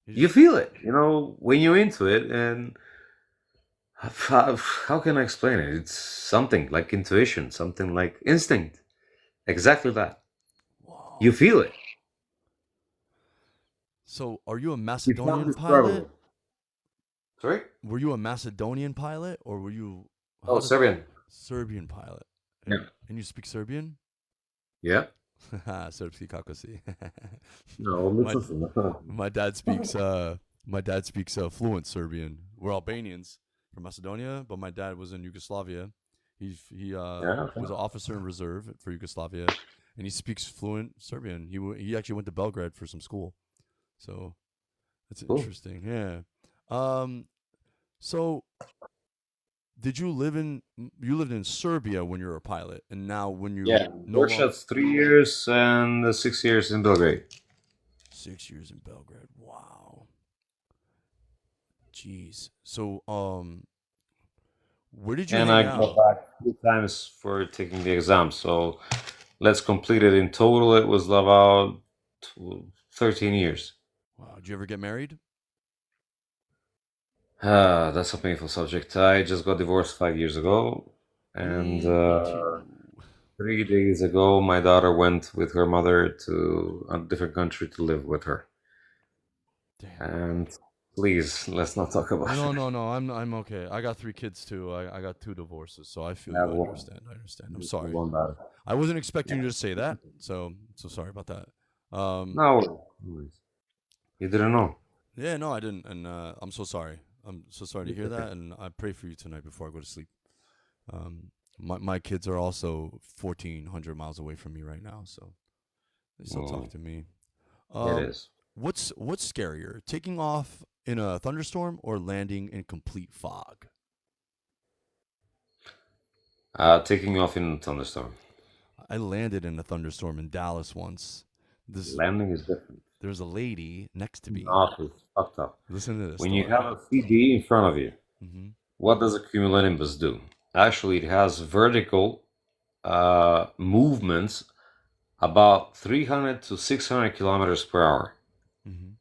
You You just feel it, when you're into it, and how can I explain it? It's something like intuition, something like instinct. Exactly that. You whoa. feel it. So, are you a You can't Macedonian describe pilot? it. Sorry? Were you a Macedonian pilot or were you Oh, how did Serbian. Serbian pilot? Yeah. And you speak Serbian? Yeah. Srpski kako si. No, my mislim se. my dad speaks fluent Serbian. We're Albanians from Macedonia, but my dad was in Yugoslavia. He Yeah, okay. was an officer in reserve for Yugoslavia, and he speaks fluent Serbian. He actually went to Belgrade for some school, so that's Cool. interesting. Yeah. Um. So did you lived in Serbia when you were a pilot, and now when you Yeah, no longer Workshops 3 years and 6 years in Belgrade. 6 years in Belgrade. Wow. Jeez. So where did you And hang I got out? back 2 times for taking the exam. So let's complete it. In total, it was about 13 years. Wow. Did you ever get married? That's a painful subject. I just got divorced 5 years ago, and Me too. 3 days ago, my daughter went with her mother to a different country to live with her. Damn. And please, let's not talk about No, it. no, no. I'm okay. I got 3 kids too. I got 2 divorces, so I feel I have you. I one. understand. I understand. I'm Let's move sorry. on about it. I wasn't expecting you to say that, so sorry about that. No worries. You didn't know. Yeah, no, I didn't, and I'm so sorry. I'm so sorry to hear that, and I pray for you tonight before I go to sleep. Um, my kids are also 1,400 miles away from me right now, so they still talk Oh, to me. it Um, is. what's scarier, taking off in a thunderstorm or landing in complete fog? Taking off in a thunderstorm. I landed in a thunderstorm in Dallas once. This Landing is different. there's a lady next to me. Off is fucked up. Listen to this When you story. have a CD in front of you, Hmm. what does a cumulonimbus do? Actually, it has vertical movements about 300 to 600 kilometers per hour. Hmm.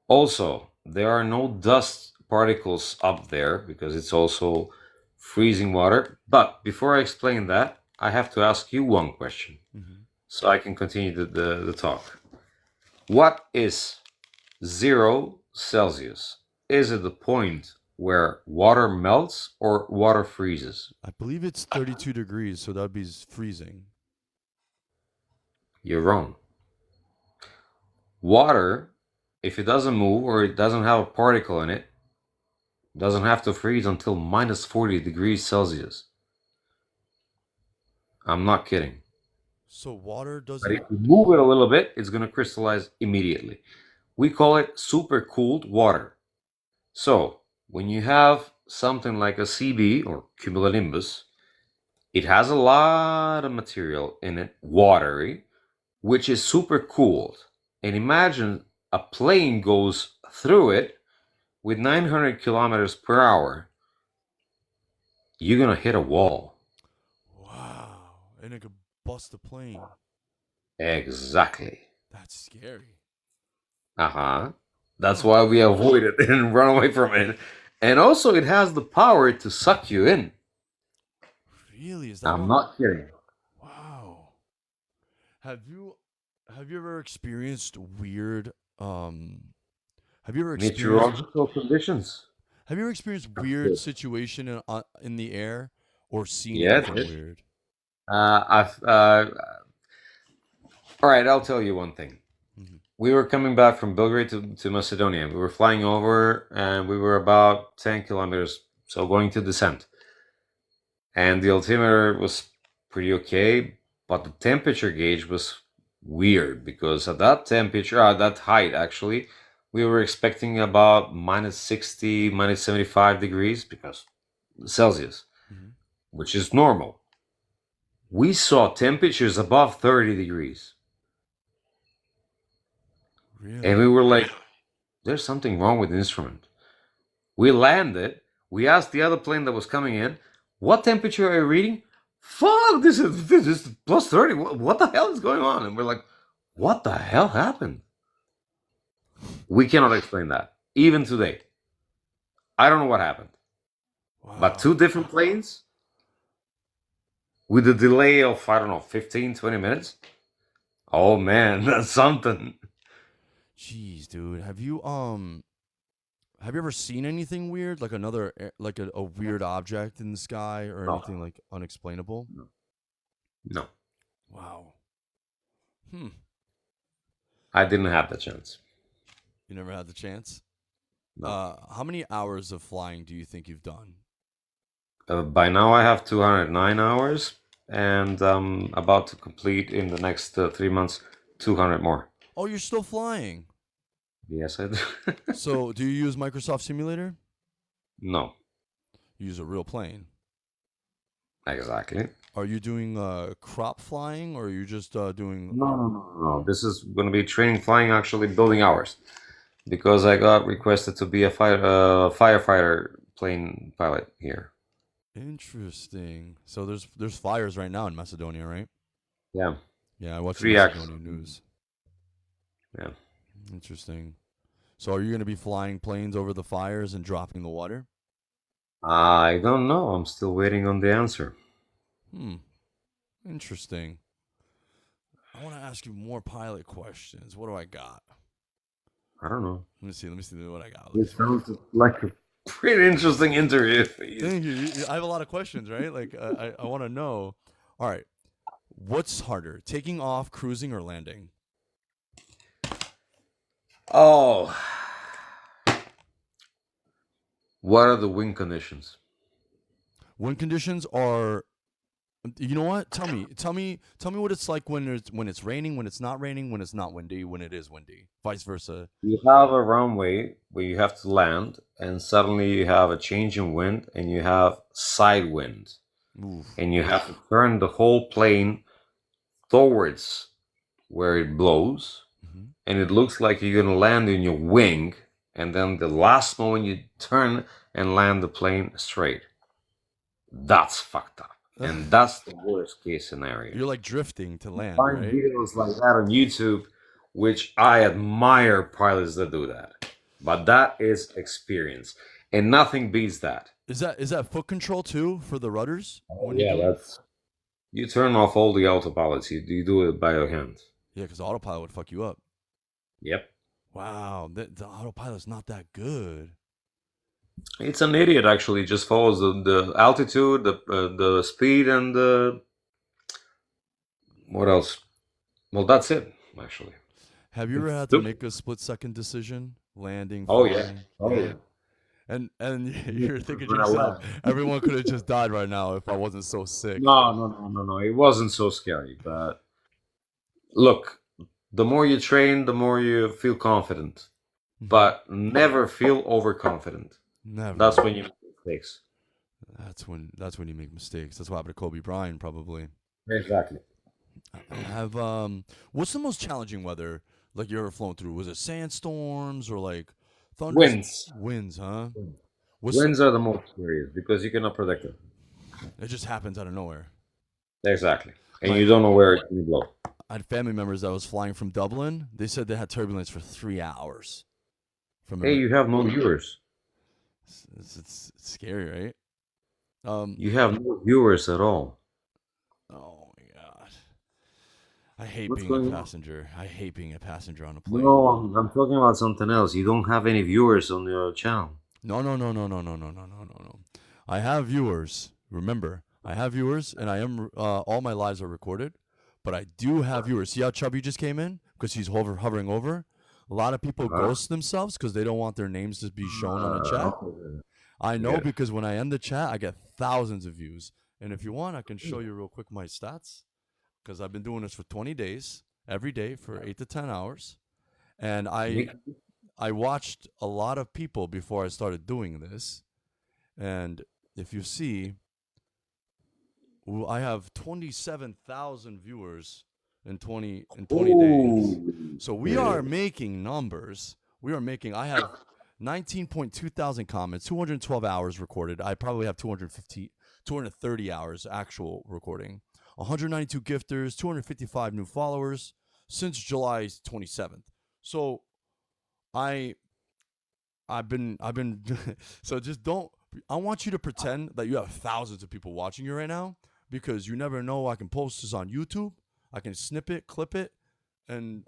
Also, there are no dust particles up there because it's also freezing water. But before I explain that, I have to ask you one question Hmm. so I can continue the talk. What is 0 Celsius? Is it the point where water melts or water freezes? I believe it's 32 degrees, so that'd be freezing. You're wrong. Water, if it doesn't move or it doesn't have a particle in it, doesn't have to freeze until minus 40 degrees Celsius. I'm not kidding. So water But if doesn't. you move it a little bit, it's going to crystallize immediately. We call it supercooled water. So, when you have something like a CB or cumulonimbus, it has a lot of material in it, watery, which is super cooled. And imagine a plane goes through it with 900 kilometers per hour. You're gonna hit a wall. Wow, and it could bust a plane. Exactly. That's scary. Uh-huh. That's Huh. why we avoid it and run away from it. And also, it has the power to suck you in. Really? Is that I'm what? not kidding. Wow. Have you have you ever experienced weird have you ever experienced Meteorological conditions. have you ever experienced weird situation in the air or seen Yeah, it anything is. weird? I've all right, I'll tell you one thing. Hmm. We were coming back from Belgrade to Macedonia. We were flying over and we were about 10 kilometers, so going to descent. And the altimeter was pretty okay, but the temperature gauge was weird because at that temperature, at that height actually, we were expecting about minus 60, minus 75 degrees because Celsius, Hmm. which is normal. We saw temperatures above 30 degrees. And Really? we were like, there's something wrong with the instrument. We landed. We asked the other plane that was coming in, what temperature are you reading? Fuck, this is plus 30. What the hell is going on? And we're like, what the hell happened? We cannot explain that. Even today. I don't know what happened. But Wow. two different planes with a delay of, I don't know, 15, 20 minutes. Oh man, that's something. Jeez, dude. Have you ever seen anything weird, like like a weird object in the sky or No, anything like unexplainable? no, no. Wow. Hmm. I didn't have the chance. You never had the chance? No. How many hours of flying do you think you've done? By now I have 209 hours and I'm about to complete in the next 3 months 200 more. Oh, you're still flying. Yes, I do. So, do you use Microsoft Simulator? No. You use a real plane. Exactly. Are you doing crop flying, or are you just doing? No. This is going to be training flying, actually building hours, because I got requested to be a firefighter plane pilot here. Interesting. So there's fires right now in Macedonia, right? Yeah, Yeah, I watch the 3x. Macedonian news. Yeah. Interesting. So are you going to be flying planes over the fires and dropping the water? I don't know. I'm still waiting on the answer. Hmm. Interesting. I want to ask you more pilot questions. What do I got? I don't know. Let me see. Let me see what I got. It sounds like a pretty interesting interview. Thank you. I have a lot of questions, right? Like I want to know. All right. What's harder, taking off, cruising, or landing? Oh, what are the wind conditions? Wind conditions are. You know what? Tell me what it's like when it's raining, when it's not raining, when it's not windy, when it is windy, vice versa. You have a runway where you have to land, and suddenly you have a change in wind, and you have side wind, Ooh. and you have to turn the whole plane towards where it blows, Mm-hmm. and it looks like you're gonna land in your wing, and then the last moment you turn and land the plane straight. That's fucked up. And that's the worst case scenario. You're like drifting to land, Find right? videos like that on YouTube, which I admire pilots that do that. But that is experience. And nothing beats that. Is that foot control too for the rudders when you Yeah, do it? that's you turn off all the autopilots. You do it by your hand. Yeah, because the autopilot would fuck you up. Yep. Wow, the autopilot's not that good. It's an idiot actually. It just follows the altitude, the speed, and the what else? Well, that's it actually. Have you ever It's had to stupid. make a split-second decision, landing, Oh yeah. flying? Oh Yeah. yeah. And You you're thinking to run yourself, away. everyone could have just died right now if I wasn't so sick. No. It wasn't so scary. But look, the more you train, the more you feel confident. Mhm. But never feel overconfident. That's Never. when you make mistakes. That's when you make mistakes. That's what happened to Kobe Bryant probably. Exactly. Have what's the most challenging weather like you ever flown through? Was it sandstorms or like thunders Winds. winds, huh? What's Winds are the most serious because you cannot predict them. it just happens out of nowhere. Exactly. And My you don't know where it's going to blow. I had family members that was flying from Dublin. They said they had turbulence for 3 hours from Hey, you have no viewers. it's scary, right? Um, You have no viewers at all. oh my god, I hate What's being a going on? passenger. I hate being a passenger on a plane. No, I'm talking about something else. You don't have any viewers on your channel. No. I have viewers. Remember, I have viewers, and I am all my lives are recorded. But I do have viewers. See how Chubby just came in because he's hovering over. A lot of people Uh-huh. ghost themselves because they don't want their names to be shown on the chat. Okay. I I know get it. because when I end the chat, I get thousands of views. And if you want, I can show you real quick my stats because I've been doing this for 20 days, every day for 8 to 10 hours. And I Nick, I watched a lot of people before I started doing this. And if you see, I have 27,000 viewers in 20 days. ooh, So we are shit. making numbers. I have 19.2 thousand comments, 212 hours recorded. I probably have 230 hours actual recording. 192 gifters, 255 new followers since July 27th. So I I've been so just don't I want you to pretend that you have thousands of people watching you right now because you never know. I can post this on YouTube. I can snip it, clip it, and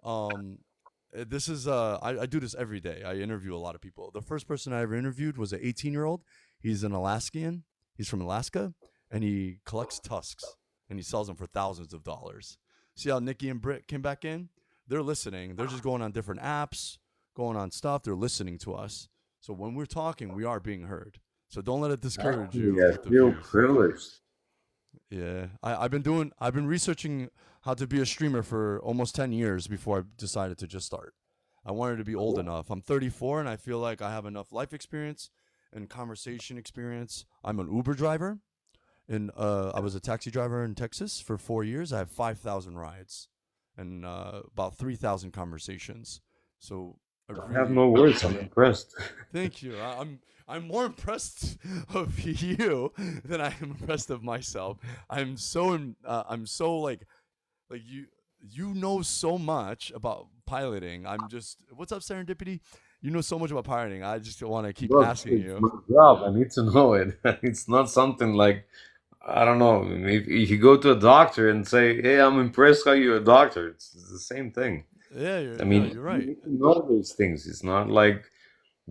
this is I do this every day. I interview a lot of people. The first person I ever interviewed was an 18-year-old. He's an Alaskan. He's from Alaska, and he collects tusks and he sells them for thousands of dollars. See how Nikki and Britt came back in? They're listening. They're just going on different apps, going on stuff. They're listening to us. So when we're talking, we are being heard. So don't let it discourage Actually, you I with the feel views. privileged. Yeah, I've been researching how to be a streamer for almost 10 years before I decided to just start. I wanted to be old enough. I'm 34 and I feel like I have enough life experience and conversation experience. I'm an Uber driver, and I was a taxi driver in Texas for 4 years. I have 5,000 rides, and about 3,000 conversations. So I I have really no words. I'm impressed. thank you. I'm more impressed of you than I am impressed of myself. I'm so like you know so much about piloting. I'm just what's up, serendipity? You know so much about piloting. I just want to keep Bro, asking it's you. my job. I need to know it. It's not something like, I don't know. If you go to a doctor and say, "Hey, I'm impressed how you're a doctor," it's the same thing. Yeah, I yeah, mean, you're you right. need to know those things. It's not like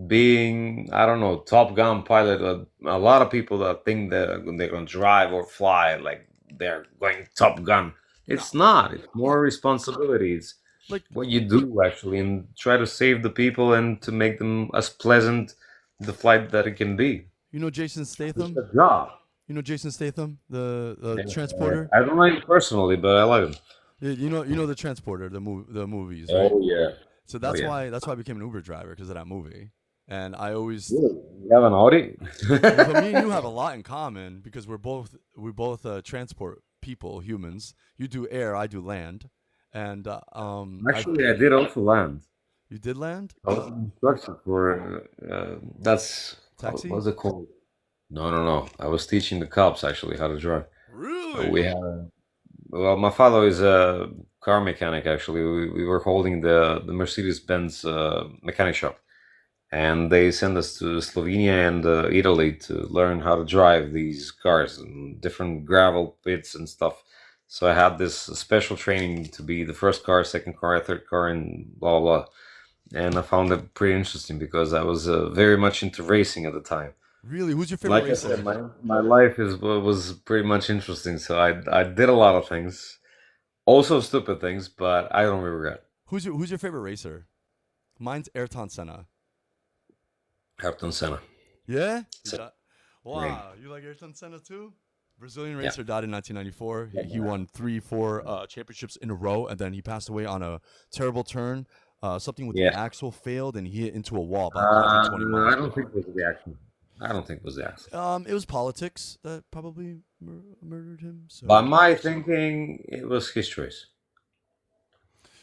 being, I don't know, Top Gun pilot. A lot of people that think that they're gonna drive or fly like they're going Top Gun. No, It's not. It's huh? more responsibility. It's Like what you do actually, and try to save the people and to make them as pleasant the flight that it can be. you know Jason It's Statham. a job. You know Jason Statham, the And, transporter. I don't like him personally, but I like him. Yeah, you know the transporter, the movies, right? Oh yeah. So Oh yeah. that's why I became an Uber driver because of that movie. And I always Really? You have an Audi? but me and you have a lot in common because we're both transport people, humans. You do air, I do land, and I Actually, I did also land. you did land I was an instructor for that's taxi. what's it called? No, no, no. I was teaching the cops actually how to drive. Really? We had well, my father is a car mechanic actually. We were holding the Mercedes-Benz mechanic shop, and they sent us to Slovenia and Italy to learn how to drive these cars and different gravel pits and stuff. So I had this special training to be the first car, second car, third car, and blah blah blah. And I found it pretty interesting because I was very much into racing at the time. Really? Who's your favorite Like I said, racer? my life is was pretty much interesting. So I did a lot of things, also stupid things, but I don't regret. Who's your favorite racer? Mine's Ayrton Senna. Ayrton Senna, Yeah? it's a name. Wow, you like Ayrton Senna too? Brazilian Yeah. racer died in 1994. He Yeah. won 3, 4 championships in a row, and then he passed away on a terrible turn. Something with the Yeah. axle failed, and he hit into a wall about 120 I miles per don't think hour. it was the action. I don't think it was the action. It was politics that probably murdered him. By So my thinking, it was his choice.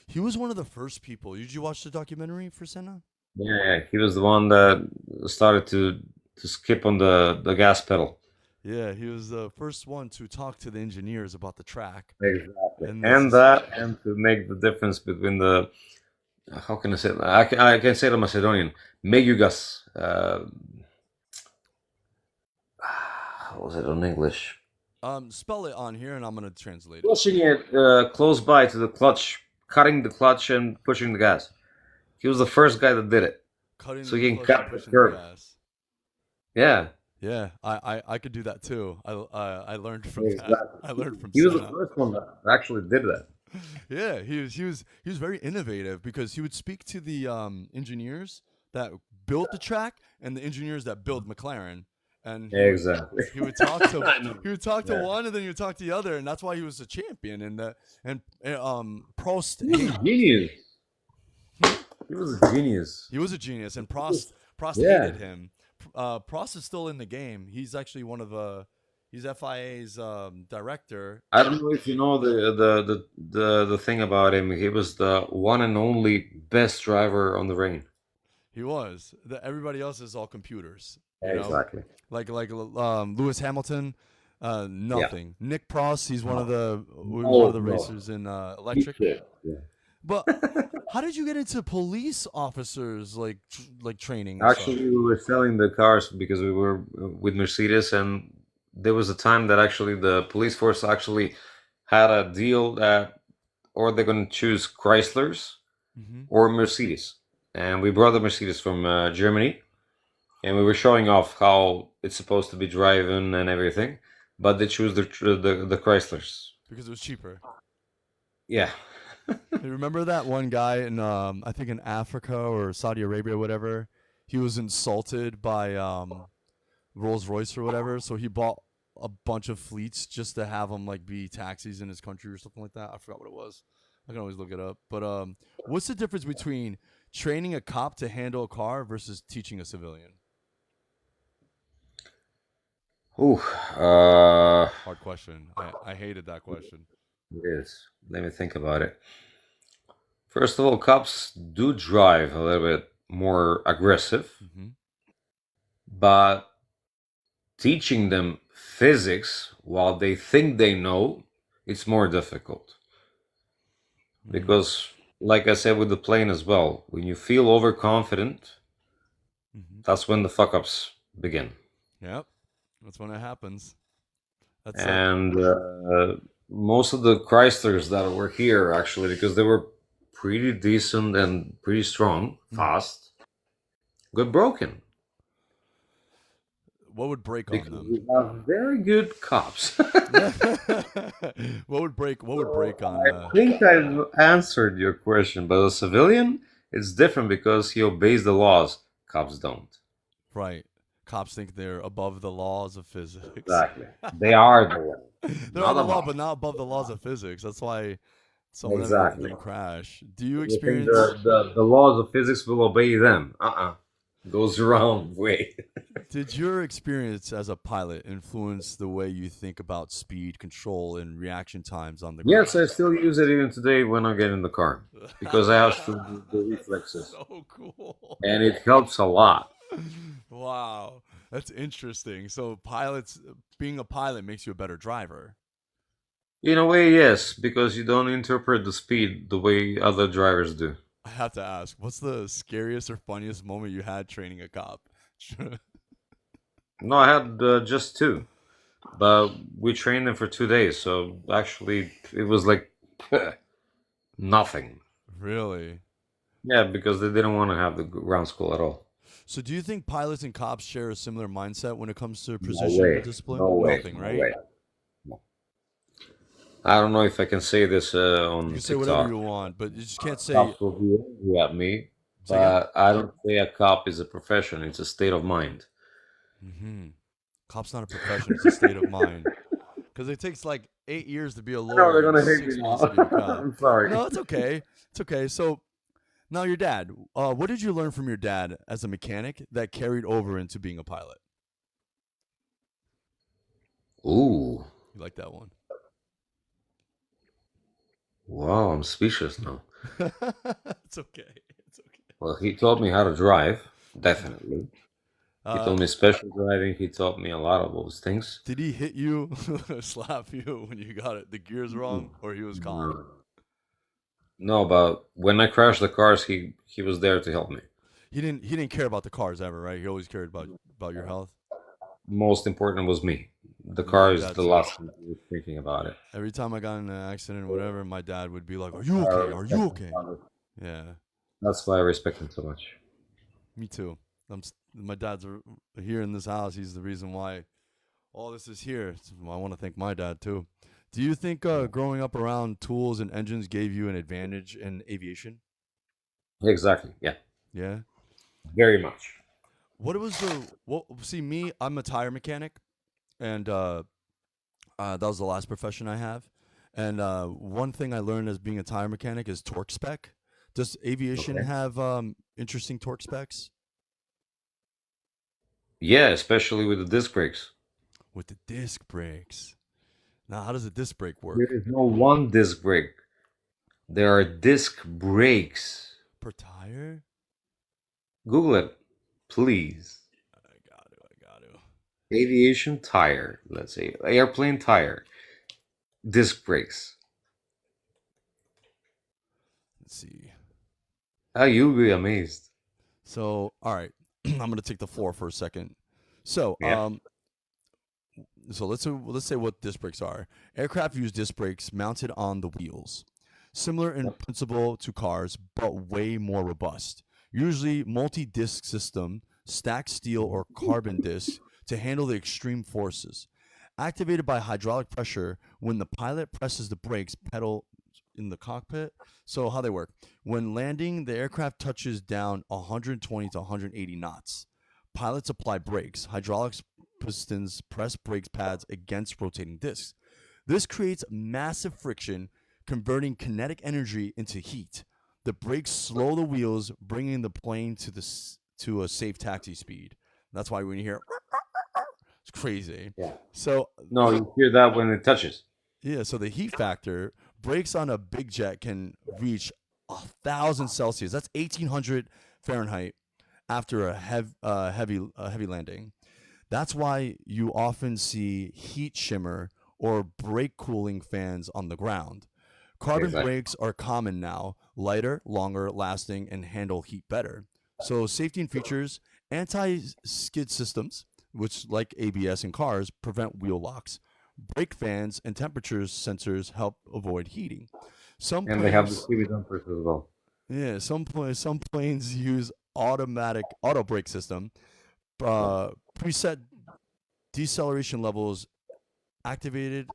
he was one of the first people. Did you watch the documentary for Senna? Yeah, yeah, he was the one that started to skip on the gas pedal. Yeah, he was the first one to talk to the engineers about the track Exactly. and the And that, and to make the difference between the, how can I say it? I can say it in Macedonian. Megugas. How was it in English? spell it on here, and I'm gonna translate it. Pushing it close by to the clutch, cutting the clutch and pushing the gas. He was the first guy that did it. Cutting So the he can clutch and cut the pushing the curve. gas. Yeah, Yeah, I could do that too. I learned from that. exactly. I learned from He was the Senna. first one that actually did that. Yeah, he was very innovative because he would speak to the engineers that built the track and the engineers that built McLaren, and Exactly. he would talk to I know. he would talk to Yeah. one and then he would talk to the other, and that's why he was a champion. And Prost He was a genius. He was a genius. he was a genius, and Prost Yeah. hated him. Prost is still in the game. He's actually one of he's FIA's director. I don't know if you know the thing about him. He was the one and only best driver on the rain. He was. Everybody else is all computers. You know, Exactly. like Lewis Hamilton, Yeah. nothing. Nick Prost, he's one of the No, no. racers in He electric. should. Yeah. But how did you get into police officers like training and stuff? Actually, we were selling the cars because we were with Mercedes, and there was a time that actually the police force actually had a deal that, or they're going to choose Chryslers Hmm. or Mercedes. And we brought the Mercedes from Germany, and we were showing off how it's supposed to be driven and everything, but they choose the Chryslers. Because it was cheaper. Yeah. You remember that one guy in I think in Africa or Saudi Arabia or whatever? He was insulted by Rolls Royce or whatever, so he bought a bunch of fleets just to have them like be taxis in his country or something like that. I forgot what it was. I can always look it up. But what's the difference between training a cop to handle a car versus teaching a civilian? Ooh, Hard question. I hated that question. it is. Let me think about it. First of all, cops do drive a little bit more aggressive, Mm-hmm. but teaching them physics while they think they know, it's more difficult. Mm-hmm. Because, like I said with the plane as well, when you feel overconfident, Mm-hmm. that's when the fuck ups begin. Yep. That's when it happens. That's And most of the Chryslers that were here, actually, because they were pretty decent and pretty strong, mm. fast, got broken. What would break on Because them? we have very good cops. What would So break on I think I've answered your question, but a civilian, it's different because he obeys the laws. Cops don't. right? Cops think they're above the laws of physics. Exactly. They are the law, They're on not the law, above. but not above the laws of physics. That's why some of Exactly. them crash. Do you You think experience? the laws of physics will obey them? Goes the wrong way. Did your experience as a pilot influence the way you think about speed, control, and reaction times on the Yes, ground? I still use it even today when I get in the car because I have to do the reflexes, So cool. and it helps a lot. Wow, that's interesting. So being a pilot makes you a better driver. In a way, yes, because you don't interpret the speed the way other drivers do. I have to ask, what's the scariest or funniest moment you had training a cop? No, I had just two, but we trained them for 2 days, so actually it was like nothing. Really? Yeah, because they didn't want to have the ground school at all. So do you think pilots and cops share a similar mindset when it comes to No precision or way, discipline? no way, Nothing, no right? way. No. I don't know if I can say this You on can say whatever TikTok. you want, but you just can't say. Cops will be angry at me, Say again. but I don't say a cop is a profession. It's a state of mind. Mm-hmm. Cop's not a profession; it's a state of mind. Because it takes like 8 years to be a I know lawyer they're and gonna hate me 6 months now. to be a cop. I'm sorry. No, it's okay. It's okay. So now your dad. What did you learn from your dad as a mechanic that carried over into being a pilot? Ooh, You like that one? wow, I'm speechless now. It's okay. It's okay. Well, he taught me how to drive, Yeah. definitely. He Uh, told me special driving. He taught me a lot of those things. did he hit you, slap you when you got it, the gears wrong, or he was calm? No, no, but when I crashed the cars, he was there to help me. He didn't care about the cars ever, right? He always cared about your health. Most important was me. The My car is dad the too. last thing I was thinking about it. Every time I got in an accident or whatever, my dad would be like, "Are you I okay? Are you respect my okay?" father. Yeah, That's why I respect him so much. me too. My dad's here in this house. He's the reason why all this is here. So I want to thank my dad too. Do you think growing up around tools and engines gave you an advantage in aviation? Exactly. Yeah. Yeah. Very much. What was the what? See me, I'm a tire mechanic, and that was the last profession I have. And one thing I learned as being a tire mechanic is torque spec. Does aviation Okay. have interesting torque specs Yeah, especially with the disc brakes. with the disc brakes? Now, how does a disc brake There work? is no one disc brake. There are disc brakes. Per tire? Google it, please. I got to. I got to. Aviation tire, let's say airplane tire, disc brakes. Let's see. Oh, you'll be amazed. So, all right, I'm gonna take the floor for a second. So, Yeah. let's say what disc brakes are. Aircraft use disc brakes mounted on the wheels, similar in Yep. principle to cars, but way more robust. Usually, multi-disc system, stacked steel or carbon discs to handle the extreme forces. Activated by hydraulic pressure when the pilot presses the brakes pedal in the cockpit. So how they work? When landing, the aircraft touches down 120 to 180 knots. Pilots apply brakes. Hydraulics pistons press brake pads against rotating discs. This creates massive friction, converting kinetic energy into heat. The brakes slow the wheels, bringing the plane to a safe taxi speed. That's why when you hear, it's It's crazy. Yeah. So No, you hear that when it touches. yeah, so the heat factor brakes on a big jet can reach 1,000 Celsius. That's 1,800 Fahrenheit after a heavy landing. That's why you often see heat shimmer or brake cooling fans on the ground. Carbon Exactly. brakes are common now, lighter, longer lasting, and handle heat better. So, safety and features anti skid systems, which, like ABS in cars, prevent wheel locks. Brake fans and temperature sensors help avoid heating. Some And they have the planes, TV dumpers as well. yeah, some planes use automatic auto brake system, preset deceleration levels activated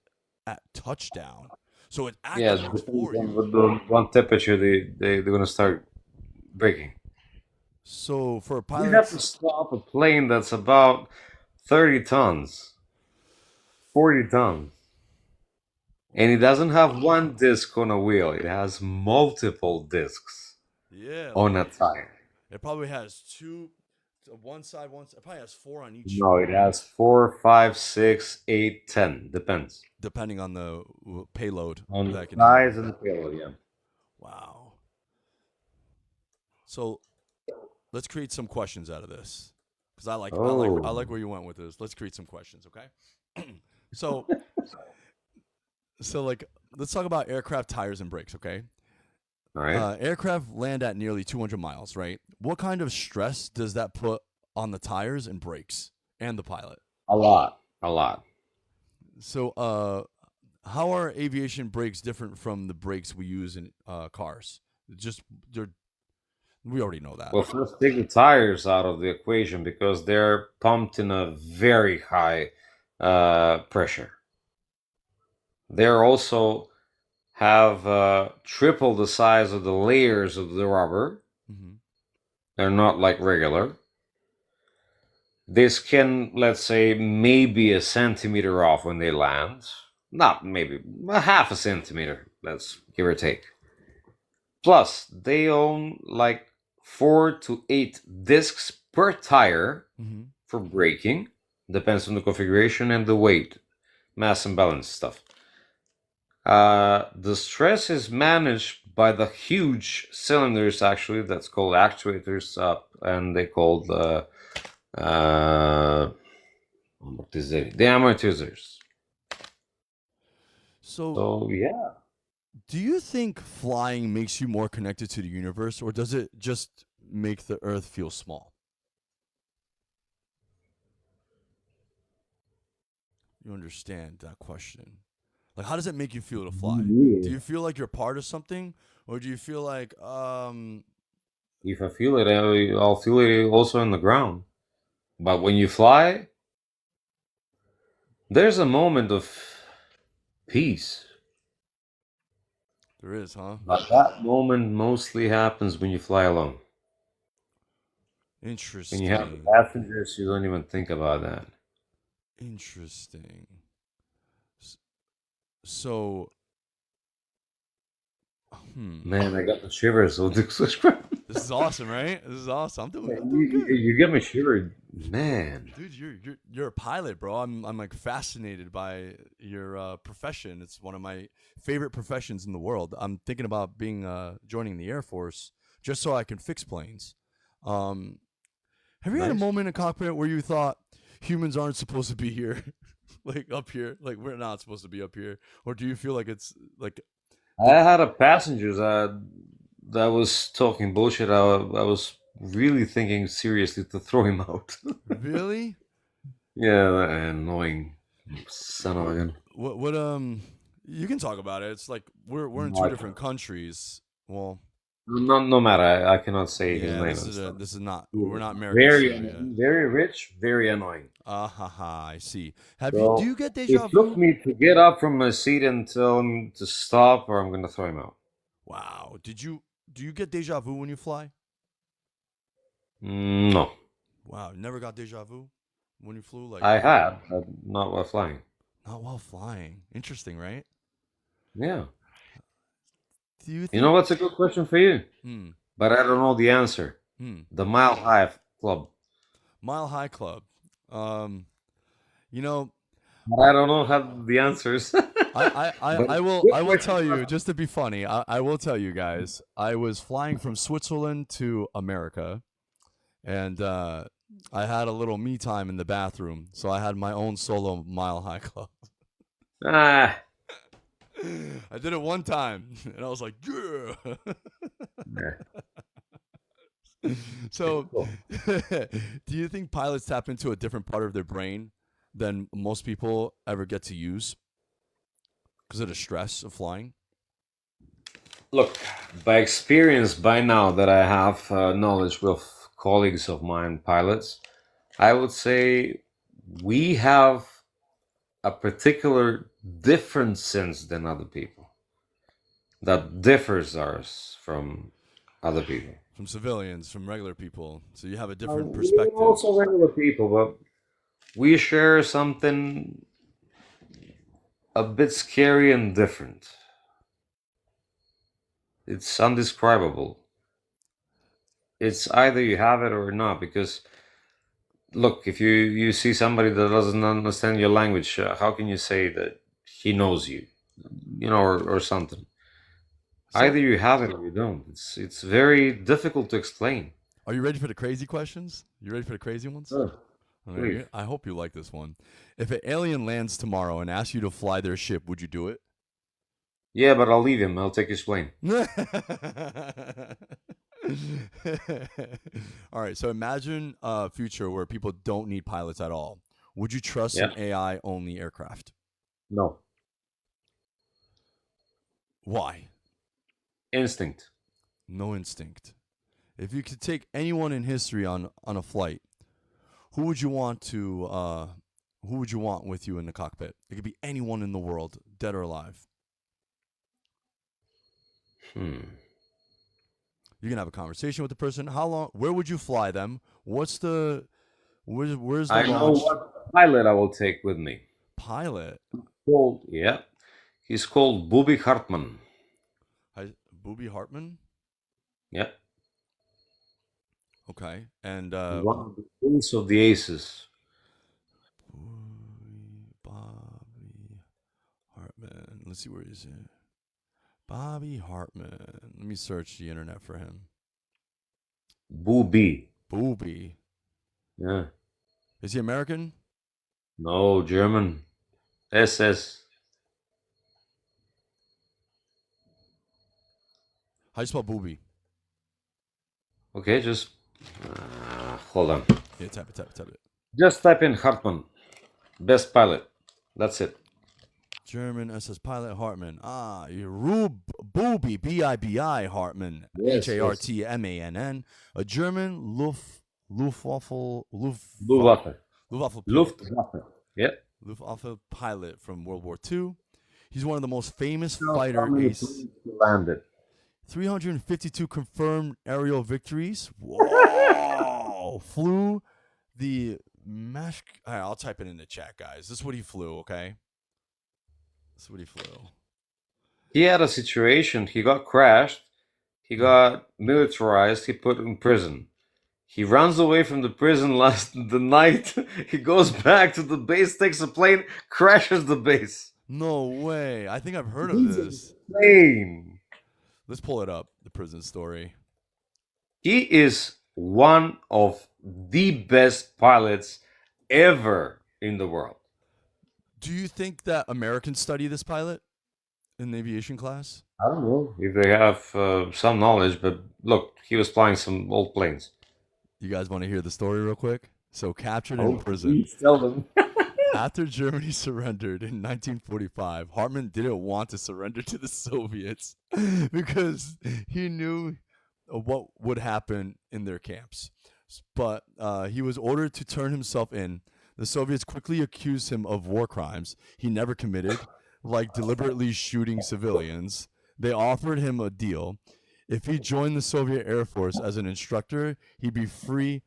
at touchdown. So it Yeah, it activates depends for on you. what temperature they're gonna start braking. So for You have to pilots, stop a plane that's about 30 tons, 40 tons. And it doesn't have one disc on a wheel, it has multiple discs yeah, on like a tire. it probably has two, one side, one side. It probably has four on each, No, it has 4, 5, 6, 8, 10. Depends depending on the payload on the that can size handle. and the payload. Yeah. Wow. So let's create some questions out of this because I like Oh, where you went with this. Let's create some questions, okay? so like let's talk about aircraft tires and brakes, okay? all right. Aircraft land at nearly 200 miles, right? What kind of stress does that put on the tires and brakes and the pilot? A lot, a lot. So, how are aviation brakes different from the brakes we use in cars? Just they're we already know that. Well, first take the tires out of the equation because they're pumped in a very high pressure. They're also have triple the size of the layers of the rubber. Hmm. They're not like regular. This can, let's say, maybe a centimeter off when they land. Not maybe, a half a centimeter, let's give or take. Plus, they own like 4 to 8 discs per tire Hmm. for braking. Depends on the configuration and the weight, mass and balance stuff. The stress is managed by the huge cylinders, actually, that's called actuators, and they called uh, the amortizers. So, So, yeah. do you think flying makes you more connected to the universe, or does it just make the Earth feel small? You understand that question? Like, how does it make you feel to fly? Do Yeah. you feel like you're part of something, or do you feel like If I feel it, I'll feel it also on the ground. But when you fly, there's a moment of peace. there is, huh? But that moment mostly happens when you fly alone. When you have the Interesting. passengers, you don't even think about that. Interesting. S- So, Man, I got the shivers. So describe. this is awesome, right? This is awesome. I'm You, doing you, good. you get me shivered, man. Dude, you're a pilot, bro. I'm like fascinated by your profession. It's one of my favorite professions in the world. I'm thinking about being joining the Air Force just so I can fix planes. Um, have you had a Nice. moment in cockpit where you thought humans aren't supposed to be here, like up here, like we're not supposed to be up here, or do you feel like it's like I the had a passenger that was talking bullshit. I was really thinking seriously to throw him out. really? Yeah, that annoying son of a gun. What you can talk about it. It's like we're in No, two I different can't. countries. Well, No matter. I cannot say his yeah, name and stuff. this is not we're not American Very, Syria. very rich, very annoying. Ah ha ha, I see. Have you do So you get deja it took vu? me to get up from my seat and tell him to stop, or I'm gonna throw him out. Wow. Do you get deja vu when you fly? No, Wow, you never got deja vu when you flew like I had, but not while flying. not while flying. Interesting, right? Yeah. Do you You know think what's a good question for you? hmm But I don't know the answer. hmm The Mile High Club. Mile High Club. Um You know, But I don't know how the answers. But I good will question. tell you, just to be funny, I will tell you guys, I was flying from Switzerland to America, and I had a little me time in the bathroom, so I had my own solo Mile High Club. Ah, I did it one time, and I was like, yeah. yeah. So, Cool. do you think pilots tap into a different part of their brain than most people ever get to use because of the stress of flying? Look, by experience, by now that I have knowledge with colleagues of mine, pilots, I would say we have a particular different sense than other people that differs ours from other people. From civilians, from regular people. So you have a different We're perspective. also regular people, but we share something a bit scary and different. It's undescribable. It's either you have it or not, because look, if you see somebody that doesn't understand your language, how can you say that he knows you, or something? So, Either you have it or you don't. It's very difficult to explain. are you ready for the crazy questions? You ready for the crazy ones? Sure, please. Okay, I hope you like this one. If an alien lands tomorrow and asks you to fly their ship, would you do it? Yeah, but I'll leave him. I'll take his plane. All right, so imagine a future where people don't need pilots at all. Would you trust Yeah. an AI only aircraft? No. Why? Instinct. No instinct. If you could take anyone in history on a flight, who would you want to who would you want with you in the cockpit? It could be anyone in the world, dead or alive. Hmm. You can have a conversation with the person. How long? Where would you fly them? Where's the I know launch? what pilot I will take with me. Pilot. Yeah. He's called Bobby Hartman. Booby Hartman. Yeah. Okay, and One of the ace of the aces. Bobby Hartman. Let's see where he's at. Bobby Hartman. Let me search the internet for him. Booby. Booby. Yeah. Is he American? No, German. SS. How do you spell booby? Okay, just hold on. Yeah, tap it, tap it, tap it. Just type in Hartman. Best pilot. That's it. German SS pilot Hartman. Ah, you're Rube Booby, Bibi Hartman, Yes, yes. Hartmann, a German Luftwaffe Luftwaffe. Luftwaffe Luftwaffe. Yeah. Luftwaffe pilot from World War II. He's one of the most famous How fighter many ace. planes he landed? 352 confirmed aerial victories. Whoa! Flew the Mash. Right, I'll type it in the chat, guys. This is what he flew. Okay. This is what he flew. He had a situation. He got crashed. He got militarized. He put in prison. He runs away from the prison the night. He goes back to the base, takes a plane, crashes the base. No way. I think I've heard of He's this. insane. Let's pull it up. The prison story. He is one of the best pilots ever in the world. Do you think that Americans study this pilot in the aviation class? I don't know if they have some knowledge, but look, he was flying some old planes. You guys want to hear the story real quick? So captured in Oh, prison. please tell them. After Germany surrendered in 1945, Hartmann didn't want to surrender to the Soviets because he knew what would happen in their camps. But he was ordered to turn himself in. The Soviets quickly accused him of war crimes he never committed, like deliberately shooting civilians. They offered him a deal. If he joined the Soviet Air Force as an instructor, he'd be free,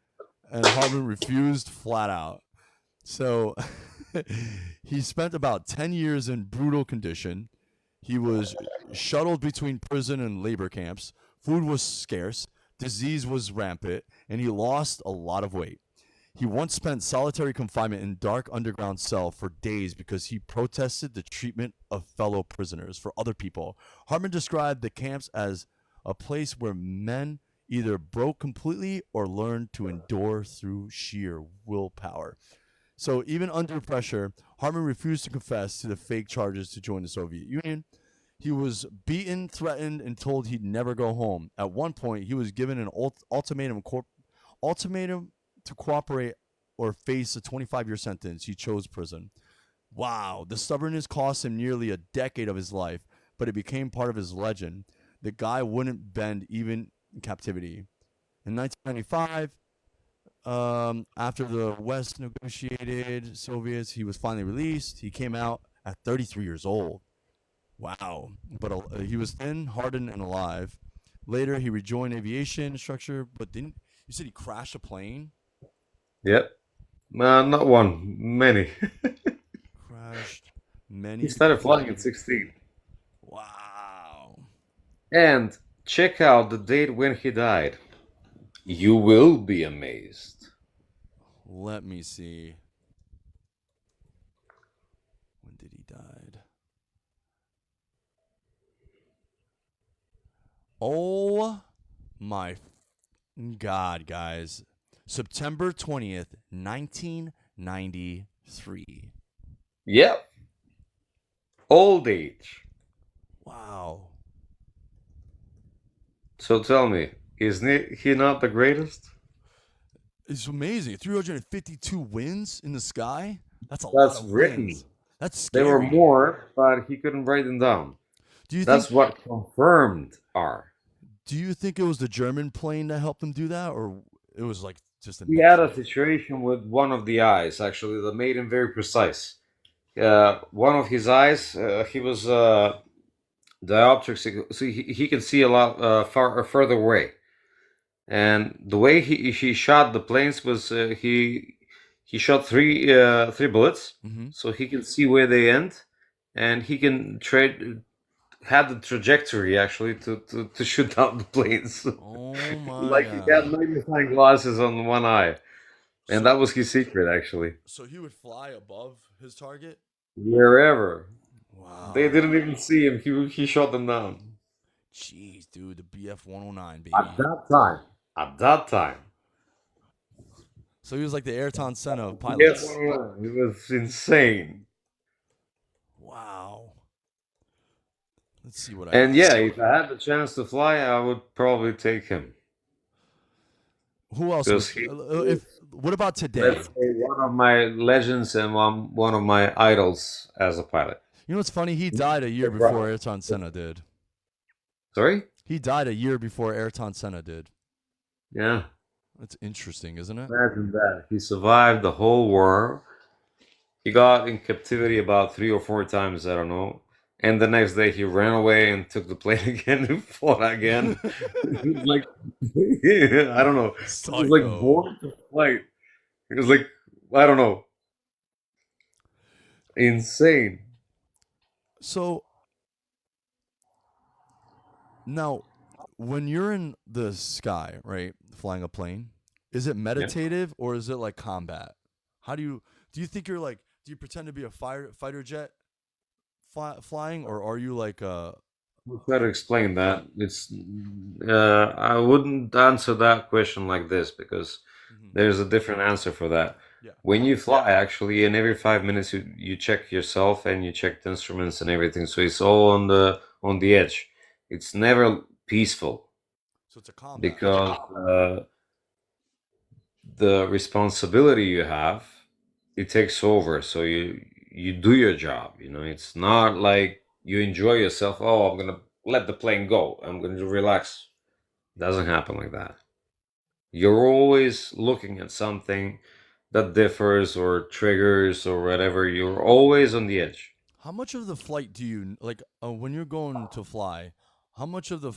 and Hartmann refused flat out. So he spent about 10 years in brutal condition. He was shuttled between prison and labor camps. Food was scarce. Disease was rampant, and he lost a lot of weight. He once spent solitary confinement in a dark underground cell for days because he protested the treatment of fellow prisoners for other people. Hartman described the camps as a place where men either broke completely or learned to endure through sheer willpower. So even under pressure, Hartman refused to confess to the fake charges to join the Soviet Union. He was beaten, threatened, and told he'd never go home. At one point, he was given an ultimatum to cooperate or face a 25-year sentence. He chose prison. Wow, the stubbornness cost him nearly a decade of his life, but it became part of his legend. The guy wouldn't bend even in captivity. In 1995, after the West negotiated Soviets, he was finally released. He came out at 33 years old. Wow. But he was thin, hardened, and alive. Later, he rejoined aviation structure, but didn't. You said he crashed a plane? Yep. Not one, many. Crashed many. He started flying at 16. Wow. And check out the date when he died. You will be amazed. Let me see. When did he die? Oh my God, guys. September 20th, 1993. Yep. Old age. Wow. So tell me, isn't he not the greatest? It's amazing. 352 wins in the sky? That's a lot That's of written. wins. That's There were scary. more, but he couldn't write them down. Do you That's think what confirmed are. do you think it was the German plane that helped him do that, or it was like just a He had a mixture? situation with one of the eyes, actually, that made him very precise. One of his eyes, he was dioptric, so he can see a lot further away. And the way he shot the planes was he shot three bullets, Mm-hmm. so he can see where they end, and he can trade had the trajectory actually to shoot down the planes. Oh my Like he had God. magnifying glasses on one eye, and So that was his secret actually. so he would fly above his target? Wherever they Wow. didn't even see him, he shot them down. Jeez, dude, the BF 109, At baby. that time, at that time, So he was like the Ayrton Senna of yes, pilots. it was insane. Wow. Let's see what I And got. yeah, if I had the chance to fly, I would probably take him Who else because would he if is, what about let's today? say, one of my legends and one of my idols as a pilot. You know what's funny? He died a year No before problem. Ayrton Senna did. Sorry? He died a year before Ayrton Senna did. Yeah, That's interesting, isn't it? imagine that. He survived the whole war. He got in captivity about 3 or 4 times, I don't know. And the next day he ran away and took the plane again and fought again. He was like, I don't know. He was like Psycho. born to fight. He was like, I don't know, insane. So now, when you're in the sky, right, flying a plane, is it Yeah. meditative or is it like combat? How do you think you're like? Do you pretend to be a fighter jet flying, or are you like a? I'll try to explain that. I wouldn't answer that question like this because Mhm. there's a different answer for that. Yeah. When you fly, actually, in every 5 minutes you check yourself and you check the instruments and everything. So it's all on the edge. It's never peaceful So it's a combat. because the responsibility you have, it takes over. So you do your job. It's not like you enjoy yourself. Oh, I'm gonna let the plane go. I'm gonna relax. Doesn't happen like that. You're always looking at something that differs or triggers or whatever. You're always on the edge. How much of the flight do you like when you're going to fly? How much of the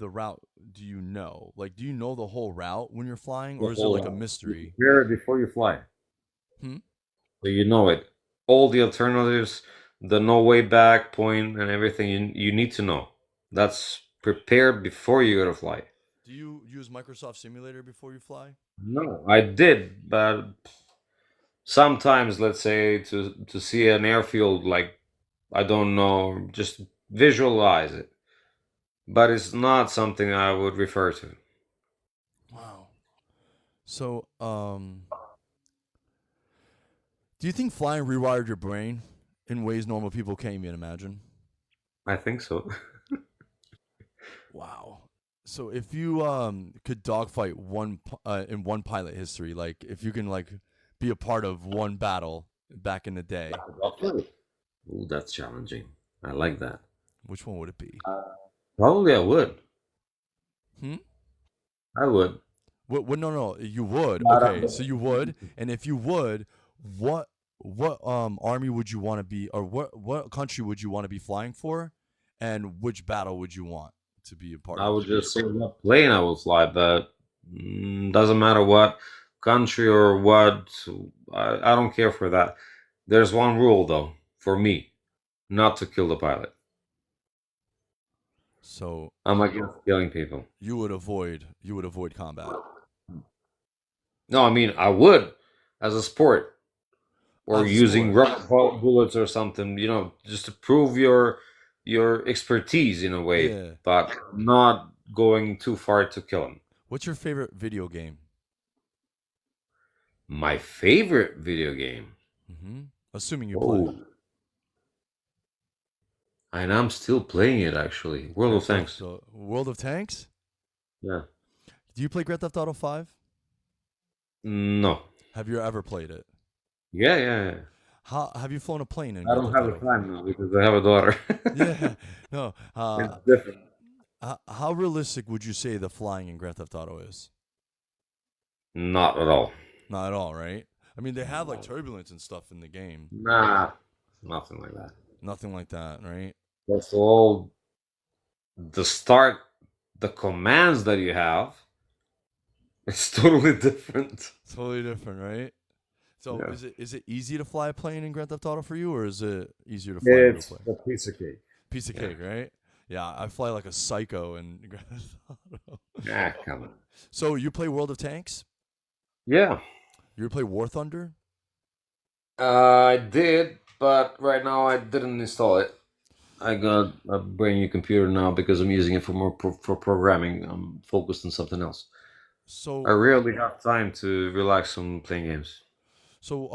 route do you know? Like, do you know the whole route when you're flying, The or is it whole like a lot. You mystery? prepare it before you fly, Hmm? so you know it. All the alternatives, the no way back point, and everything you need to know. That's prepared before you go to fly. Do you use Microsoft Simulator before you fly? No, I did, but sometimes, let's say, to see an airfield, like I don't know, just visualize it. But it's not something I would refer to. Wow. So, do you think flying rewired your brain in ways normal people can't even imagine? I think so. Wow. So if you could dogfight in one pilot history, like if you can like be a part of one battle back in the day, Ooh, that's challenging. I like that. which one would it be? Probably I would. Hmm. I would. What? No, no, you would. But, Okay, so you would, and if you would, what army would you want to be, or what country would you want to be flying for, and which battle would you want to be a part I of? would just say what plane I will fly, but doesn't matter what country or what. I don't care for that. There's one rule though for me, not to kill the pilot. So I'm against killing people. you would avoid combat No, I mean I would as a sport or as a using sport. rubber bullets or something. Just to prove your expertise in a way, Yeah. but not going too far to kill him. What's your favorite video game? My favorite video game. Mm-hmm. Assuming you play Oh, and I'm still playing it actually. World Grand of Theft Tanks. World of Tanks. Yeah. Do you play Grand Theft Auto 5? No. Have you ever played it? Yeah, yeah, yeah. How have you flown a plane in I Grand don't Theft have the Auto? time now because I have a daughter. Yeah. No. It's different. How realistic would you say the flying in Grand Theft Auto is? Not at all. Not at all, right? I mean, they have like turbulence and stuff in the game. Nah, nothing like that. Nothing like that, right? That's all the start, the commands that you have. It's totally different. Totally different, right? So Yeah. is it easy to fly a plane in Grand Theft Auto for you, or is it easier to fly a real It's plane? a piece of cake. Piece of Yeah. cake, right? Yeah, I fly like a psycho in Grand Theft Auto. Ah, come on. So you play World of Tanks? Yeah. You play War Thunder? I did, but right now I didn't install it. I got a brand new computer now because I'm using it for for programming. I'm focused on something else. I So rarely have time to relax on playing games. so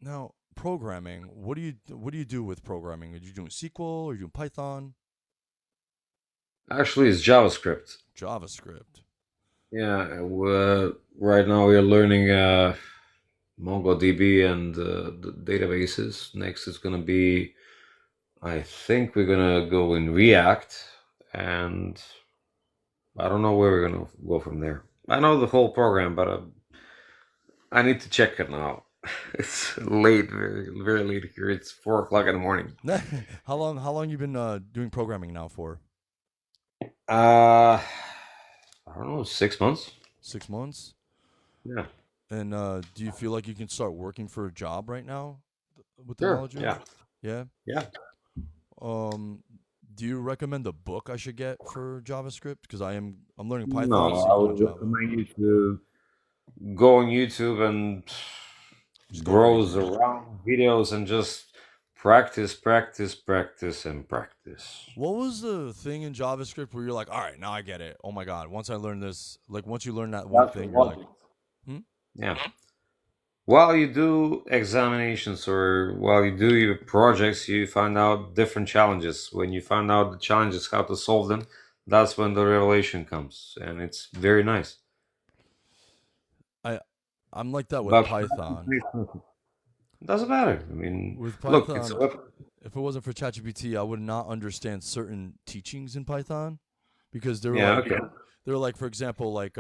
now programming. What do you do with programming? Are you doing SQL? Are you doing Python? Actually, it's JavaScript. JavaScript. Yeah, right now we're learning MongoDB and the databases. Next, it's gonna be, I think we're gonna go in React, and I don't know where we're gonna go from there. I know the whole program, but I need to check it now. It's late, very very late here. It's 4 o'clock in the morning. How long you been doing programming now for? I don't know, 6 months. 6 months. Yeah, And do you feel like you can start working for a job right now with the sure. knowledge you Yeah, have? Yeah. yeah. Um, do you recommend a book I should get for JavaScript? Because I'm learning Python, No, I SQL, and would Java. recommend you to go on YouTube and Just go browse crazy. around videos and just practice, practice, practice, and practice. What was the thing in JavaScript where you're like, all right, now I get it. Oh my god, once I learn this, like once you learn that one That's the thing, you're like, logic. hmm? Yeah. While you do examinations or while you do your projects, you find out different challenges. When you find out the challenges, how to solve them, that's when the revelation comes, and it's very nice. I I'm like that with But Python. it doesn't matter. I mean, With look, it's a Python, web. if it wasn't for ChatGPT, I would not understand certain teachings in Python because they were Yeah, like okay. they're like, for example, like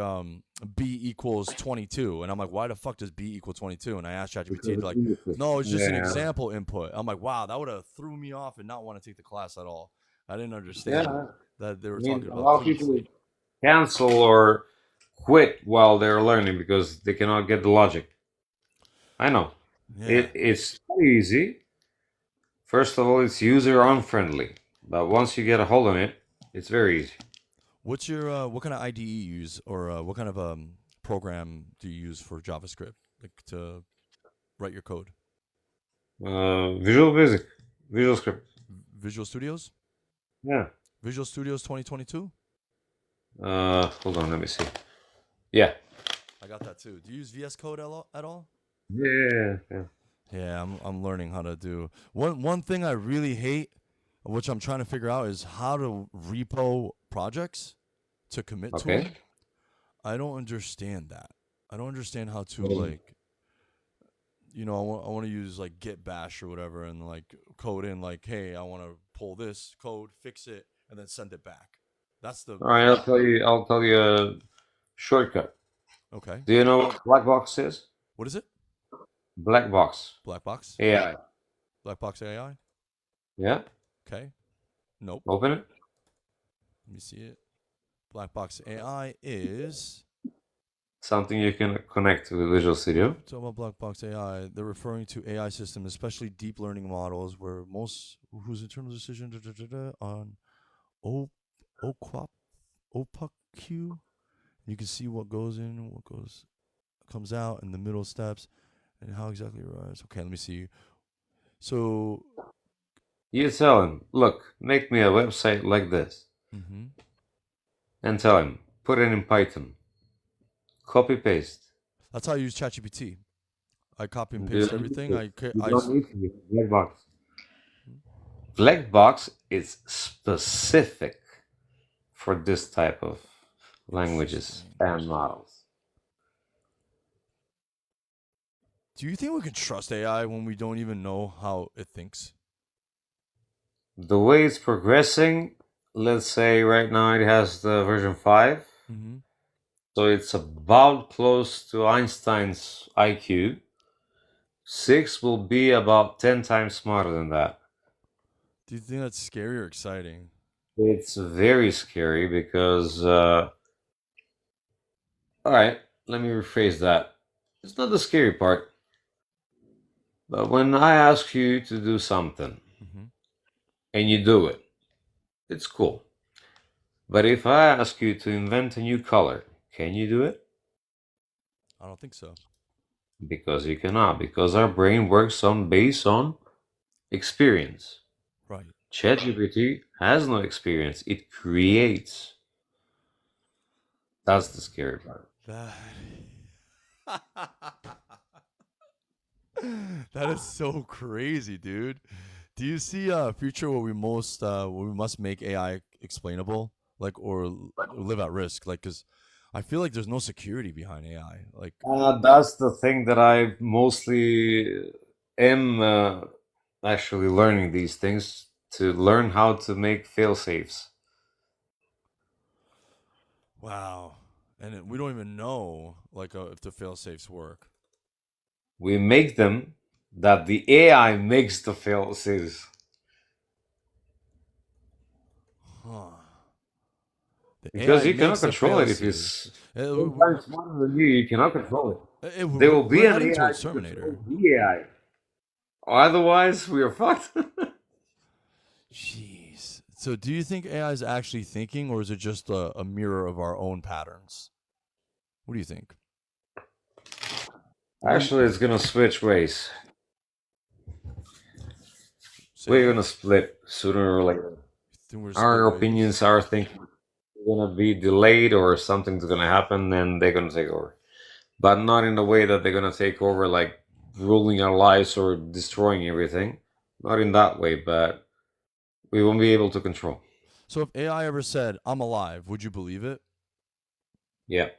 b equals 22, and I'm like, why the fuck does b equal 22? And I asked ChatGPT, Because they're it's like, English. no, it's just an Yeah, example input. I'm like, wow, that would have threw me off and not want to take the class at all. I didn't understand yeah. that they I were mean, talking a about lot of things. people cancel or quit while they're learning because they cannot get the logic. I know. Yeah. It's not easy. First of all, it's user unfriendly, but once you get a hold on it, it's very easy. What's your what kind of IDE you use, or what kind of program do you use for JavaScript, like to write your code? Visual Basic, Visual Script. Visual Studios? Yeah. Visual Studios 2022? Hold on, let me see. Yeah. I got that too. Do you use VS Code at all? Yeah. Yeah. Yeah, I'm learning how to do. One thing I really hate, which I'm trying to figure out, is how to repo projects to commit to Okay. them. I don't understand that. I don't understand how to What do you mean? like, I want to use like Git Bash or whatever and like code in like, hey, I want to pull this code, fix it, and then send it back. That's the All right, I'll tell you a shortcut. okay. Do you know what black box is? What is it? Black box. Black box? AI. Black box AI? Yeah. Okay. Nope. Open it. Let me see it. Black box AI is Something you can connect with Visual Studio. talking about black box AI. They're referring to AI systems, especially deep learning models, where most whose internal decision on OQUAP OPAQ. You can see what goes in, what comes out, and the middle steps, and how exactly it arrives. Okay, let me see. So, You tell him, look, make me a website like this, mhm. and tell him, put it in Python. Copy paste. That's how I use ChatGPT. I copy and You paste don't need everything. to. You don't need to use black box. Hmm? Black box is specific for this type of languages Interesting. and models. Do you think we can trust AI when we don't even know how it thinks? The way it's progressing, let's say right now it has the version 5, Mm-hmm. so it's about close to Einstein's IQ. 6 will be about 10 times smarter than that. Do you think that's scary or exciting? It's very scary because, all right, let me rephrase that. It's not the scary part, but when I ask you to do something Mm-hmm. and you do it, it's cool. But if I ask you to invent a new color, can you do it? I don't think so. Because you cannot, because our brain works on based on experience. Right. ChatGPT has no experience, it creates. That's the scary part. That that is so crazy, dude. Do you see a future where where we must make AI explainable, like or live at risk, like because I feel like there's no security behind AI. Like, That's the thing that I mostly am actually learning these things to learn how to make fail safes. wow, and we don't even know like if the fail safes work. We make them that the AI makes the fail safes. Huh. The Because AI you cannot makes the control fail it if safes. it's 10 times smarter than you, you cannot control it. There will be We're an heading AI towards to control Terminator. the AI. Otherwise, we are fucked. Jeez. So, do you think AI is actually thinking, or is it just a mirror of our own patterns? What do you think? What do you Actually, it's gonna switch ways. say We're again? gonna split sooner or later. Think we're split Our ways? opinions, our thinking are gonna be delayed or something's gonna happen and they're gonna take over. But not in the way that they're gonna take over like ruling our lives or destroying everything. Not in that way, but we won't be able to control. So, if AI ever said, "I'm alive," would you believe it? Yeah.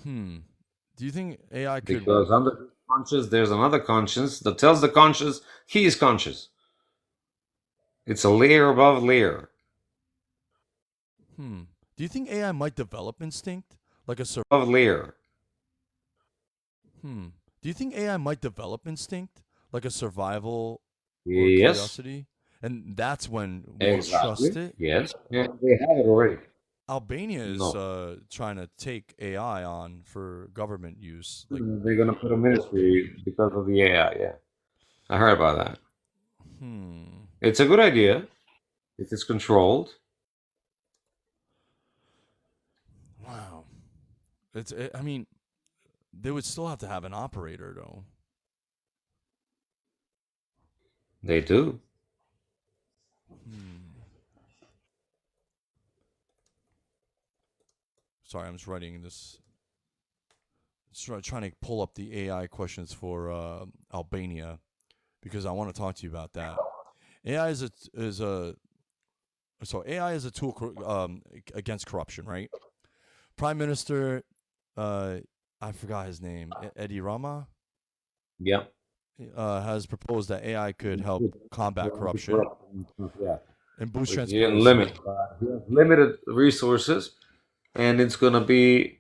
Hmm. Do you think AI could? Because under the conscious there's another conscience that tells the conscious he is conscious. It's a layer above layer. Hmm. Do you think AI might develop instinct, like a sur? Above layer. Hmm. Do you think AI might develop instinct, like a survival or Yes. curiosity, and that's when we would trust Exactly. it? Yes. And they have it already. Albania is No. trying to take AI on for government use. Like, They're gonna put a ministry because of the AI. Yeah, I heard about that. hmm. It's a good idea if it's controlled. Wow. I mean, they would still have to have an operator though. They do. Hmm. Sorry, I'm just writing this. Trying to pull up the AI questions for Albania because I want to talk to you about that. AI is a so AI is a tool against corruption, right? Prime Minister, uh, I forgot his name, Eddie Rama, Yeah. has proposed that AI could help combat corruption Anti-corruption stuff, yeah. and boost Which he didn't limit. transparency. He has limited resources, and it's gonna be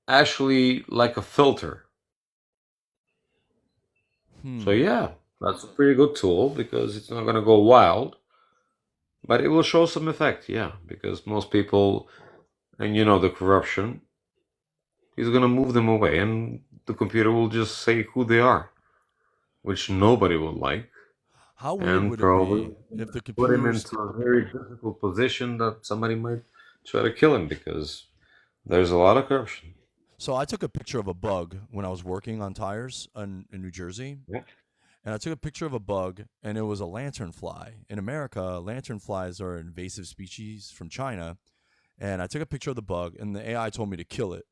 actually like a filter. So Hmm. yeah, that's a pretty good tool because it's not gonna go wild, but it will show some effect. Yeah, because most people, and you know the corruption, is gonna move them away, and the computer will just say who they are, which nobody will like, How weird and would it probably be if the put him computers? into a very difficult position that somebody might try to kill him because there's a lot of corruption. So I took a picture of a bug when I was working on tires in New Jersey, Yeah. and I took a picture of a bug, and it was a lanternfly. In America, lanternflies are an invasive species from China, and I took a picture of the bug, and the AI told me to kill it,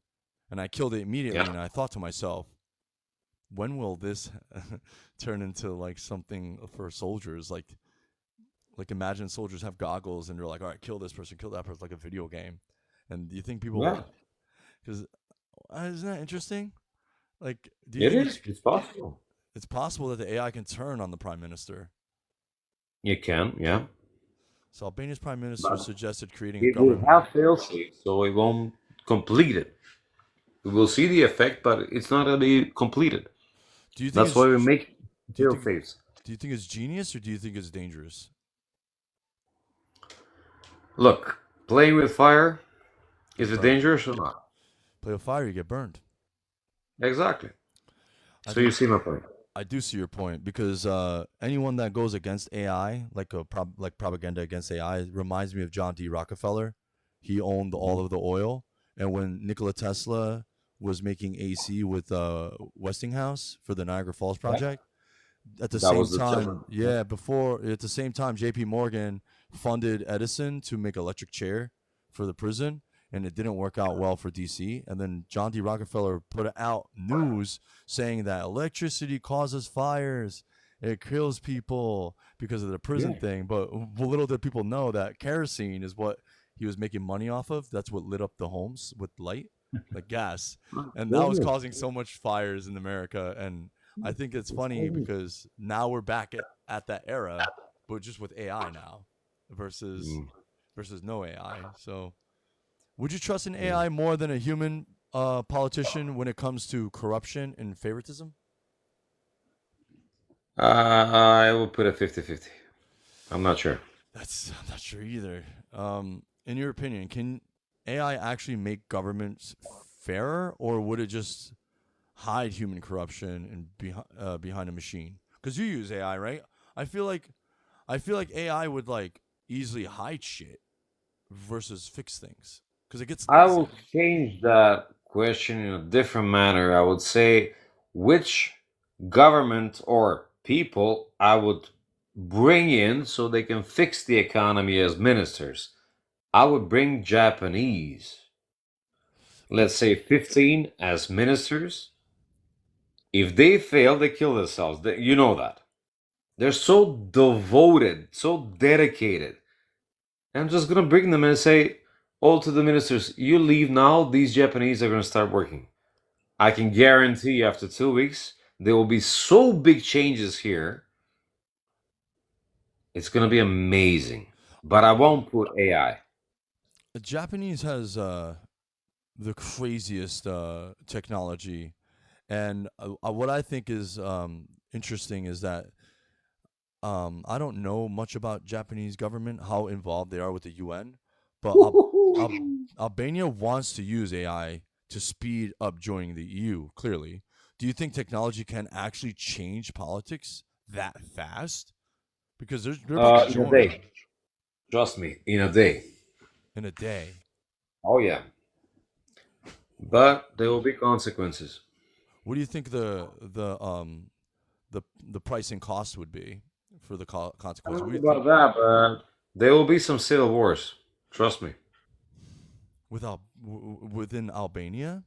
and I killed it immediately. Yeah. And I thought to myself, when will this turn into like something for soldiers? Like imagine soldiers have goggles, and they're like, all right, kill this person, kill that person, like a video game. And do you think Yeah. people? Because isn't that interesting? Like, do you It think is. It's possible. it's possible that the AI can turn on the prime minister? You can, yeah. So Albania's prime minister But suggested creating a it will government. have failsafe, so it won't complete it. We will see the effect, but it's not going to be completed. Do you think That's why we it's make do you think failsafes. do you think it's genius or do you think it's dangerous? Look, playing with fire, Get is it burned. dangerous or not? Play with fire, you get burned. Exactly. I So you think see my point. I do see your point because anyone that goes against AI, like like propaganda against AI, reminds me of John D. Rockefeller. He owned all of the oil, and when Nikola Tesla was making AC with Westinghouse for the Niagara Falls Yeah. project, at the That same was the time, summer. yeah, before at the same time, J.P. Morgan funded Edison to make electric chair for the prison, and it didn't work out well for DC. And then John D. Rockefeller put out news saying that electricity causes fires, it kills people because of the prison Yeah. thing. But little did people know that kerosene is what he was making money off of. That's what lit up the homes with light, like gas, and that was causing so much fires in America. And I think it's funny because now we're back at that era, but just with AI now versus Mm, no AI. So, would you trust an yeah. AI more than a human politician when it comes to corruption and favoritism? I will put it 50-50. I'm not sure. I'm not sure either. In your opinion, can AI actually make governments fairer, or would it just hide human corruption and behind a machine? Because you use AI, right? I feel like AI would like easily hide shit versus fix things because it gets I will lazy. change that question in a different manner. I would say which government or people I would bring in so they can fix the economy as ministers. I would bring Japanese, let's say 15 as ministers. If they fail, they kill themselves. You know that. They're so devoted, so dedicated. I'm just gonna bring them and say, all to the ministers, you leave now, these Japanese are gonna start working. I can guarantee after 2 weeks, there will be so big changes here. It's gonna be amazing. But I won't put AI. The Japanese has the craziest technology, and what I think is interesting is that I don't know much about Japanese government, how involved they are with the UN, but Albania wants to use AI to speed up joining the EU. Clearly, do you think technology can actually change politics that fast? Because they're about to In a join day. Trust me, in a day. in a day. Oh yeah. but there will be consequences. What do you think the pricing cost would be for the I consequence? don't What know do you think about that, but there will be some civil wars. Trust me. within Albania?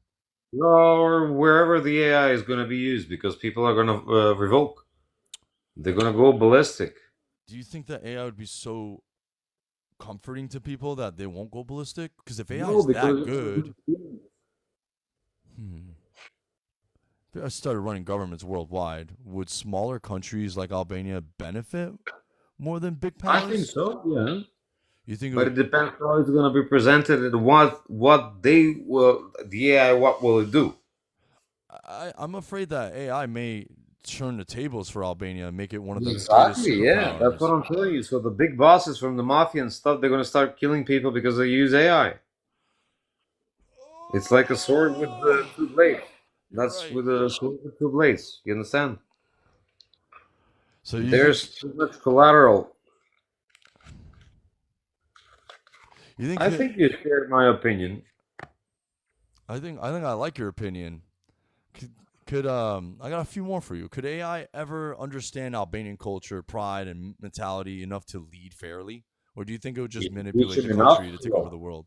Or wherever the AI is going to be used, because people are going to revoke. They're going to go ballistic. Do you think that AI would be so comforting to people that they won't go ballistic? Because if AI No, is that because good, hmm, if I started running governments worldwide, would smaller countries like Albania benefit more than big I think powers? so. Yeah. You think it But would? it depends how it's going to be presented and what they will the AI what will it do? I'm afraid that AI may turn the tables for Albania and make it one of the greatest Exactly. Yeah, that's what superpowers. I'm telling you. So the big bosses from the mafia and stuff, they're going to start killing people because they use AI. It's like a sword with the two blades. You're That's right. with a sword with two blades. You understand? So you think There's too much collateral. you think I think you share my opinion. I think I like your opinion. Could, could I got a few more for you. Could AI ever understand Albanian culture, pride, and mentality enough to lead fairly, or do you think it would just If you teach manipulate the them enough, country to take over the world?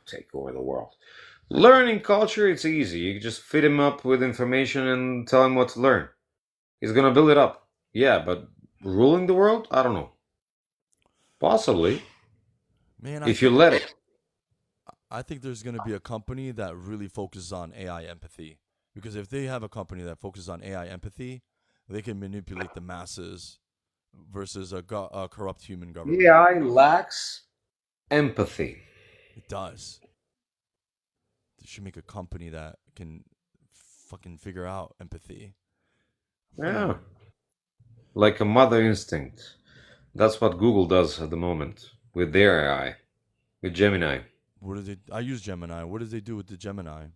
take over the world. Learning culture, it's easy. You just feed him up with information and tell him what to learn. He's gonna build it up. Yeah, but ruling the world? I don't know. Possibly, Man, if you let it. I think there's going to be a company that really focuses on AI empathy. Because if they have a company that focuses on AI empathy, they can manipulate the masses versus a corrupt human government. AI lacks empathy. It does. They should make a company that can fucking figure out empathy. Hmm. Yeah, like a mother instinct. That's what Google does at the moment with their AI, with Gemini. What do they? I use Gemini. What did they do with the Gemini?